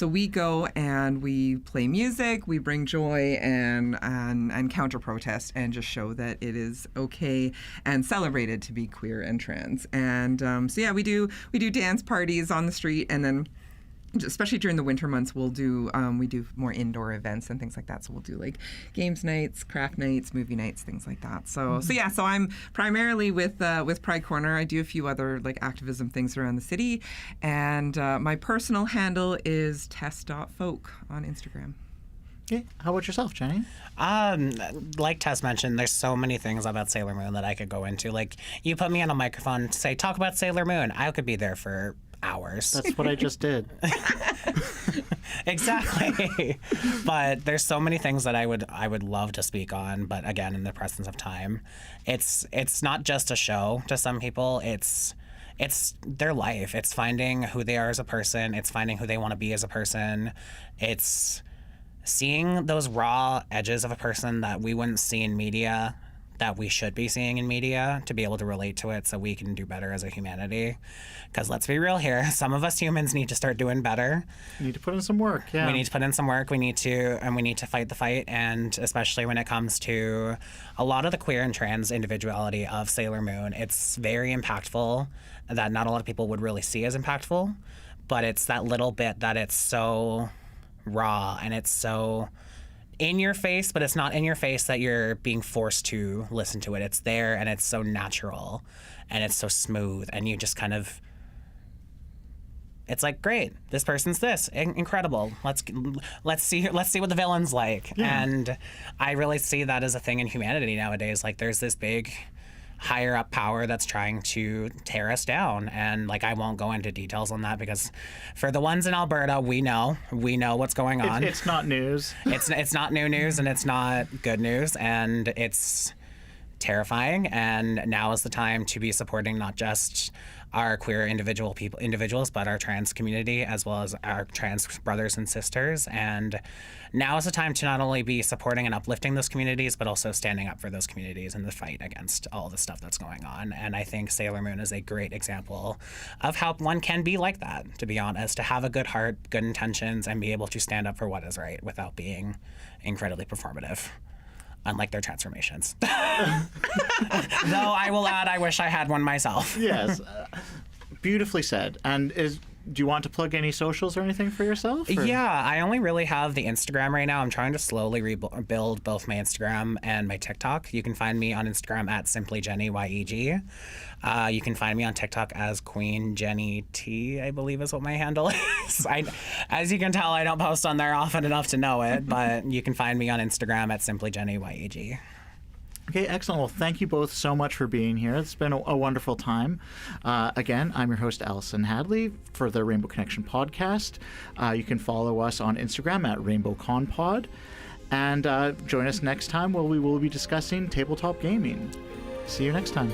we go and we play music, we bring joy and counter protest, and just show that it is okay and celebrated to be queer and trans. And so yeah, we do dance parties on the street, and then especially during the winter months, we do more indoor events and things like that. So we'll do like games nights, craft nights, movie nights, things like that. So yeah, so I'm primarily with Pride Corner. I do a few other like activism things around the city, and my personal handle is tess.folk on Instagram.
Okay. How about yourself, Jenny?
Like Tess mentioned, there's so many things about Sailor Moon that I could go into. Like, you put me on a microphone, say, talk about Sailor Moon. I could be there for hours.
That's what I just did.
Exactly. But there's so many things that I would love to speak on, but again, in the presence of time. It's not just a show to some people. It's their life. It's finding who they are as a person. It's finding who they want to be as a person. It's seeing those raw edges of a person that we wouldn't see in media, that we should be seeing in media, to be able to relate to it so we can do better as a humanity. Because let's be real here, some of us humans need to start doing better.
You need to put in some work, yeah.
We need to put in some work. We need to fight the fight, and especially when it comes to a lot of the queer and trans individuality of Sailor Moon, it's very impactful that not a lot of people would really see as impactful, but it's that little bit that it's so raw and it's so in your face, but it's not in your face that you're being forced to listen to it. It's there, and it's so natural, and it's so smooth, and you just kind of, it's like, great, this person's this, incredible. Let's see what the villain's like.
Yeah.
And I really see that as a thing in humanity nowadays. Like, there's this big higher up power that's trying to tear us down, and like, I won't go into details on that, because for the ones in Alberta, we know what's going on.
It's not news.
It's not new news, and it's not good news, and it's terrifying. And now is the time to be supporting not just our queer individuals, but our trans community, as well as our trans brothers and sisters. And now is the time to not only be supporting and uplifting those communities, but also standing up for those communities in the fight against all the stuff that's going on. And I think Sailor Moon is a great example of how one can be like that, to be honest, to have a good heart, good intentions, and be able to stand up for what is right without being incredibly performative. Unlike their transformations. Though I will add, I wish I had one myself.
Yes. Beautifully said. And do you want to plug any socials or anything for yourself? Or?
Yeah, I only really have the Instagram right now. I'm trying to slowly rebuild both my Instagram and my TikTok. You can find me on Instagram at simplyjennyeg. You can find me on TikTok as Queen Jenny T, I believe is what my handle is. As you can tell, I don't post on there often enough to know it, but you can find me on Instagram at simplyjennyeg.
Okay, excellent. Well, thank you both so much for being here. It's been a wonderful time. Again, I'm your host, Allison Hadley, for the Rainbow Connection podcast. You can follow us on Instagram at RainbowConPod. And join us next time where we will be discussing tabletop gaming. See you next time.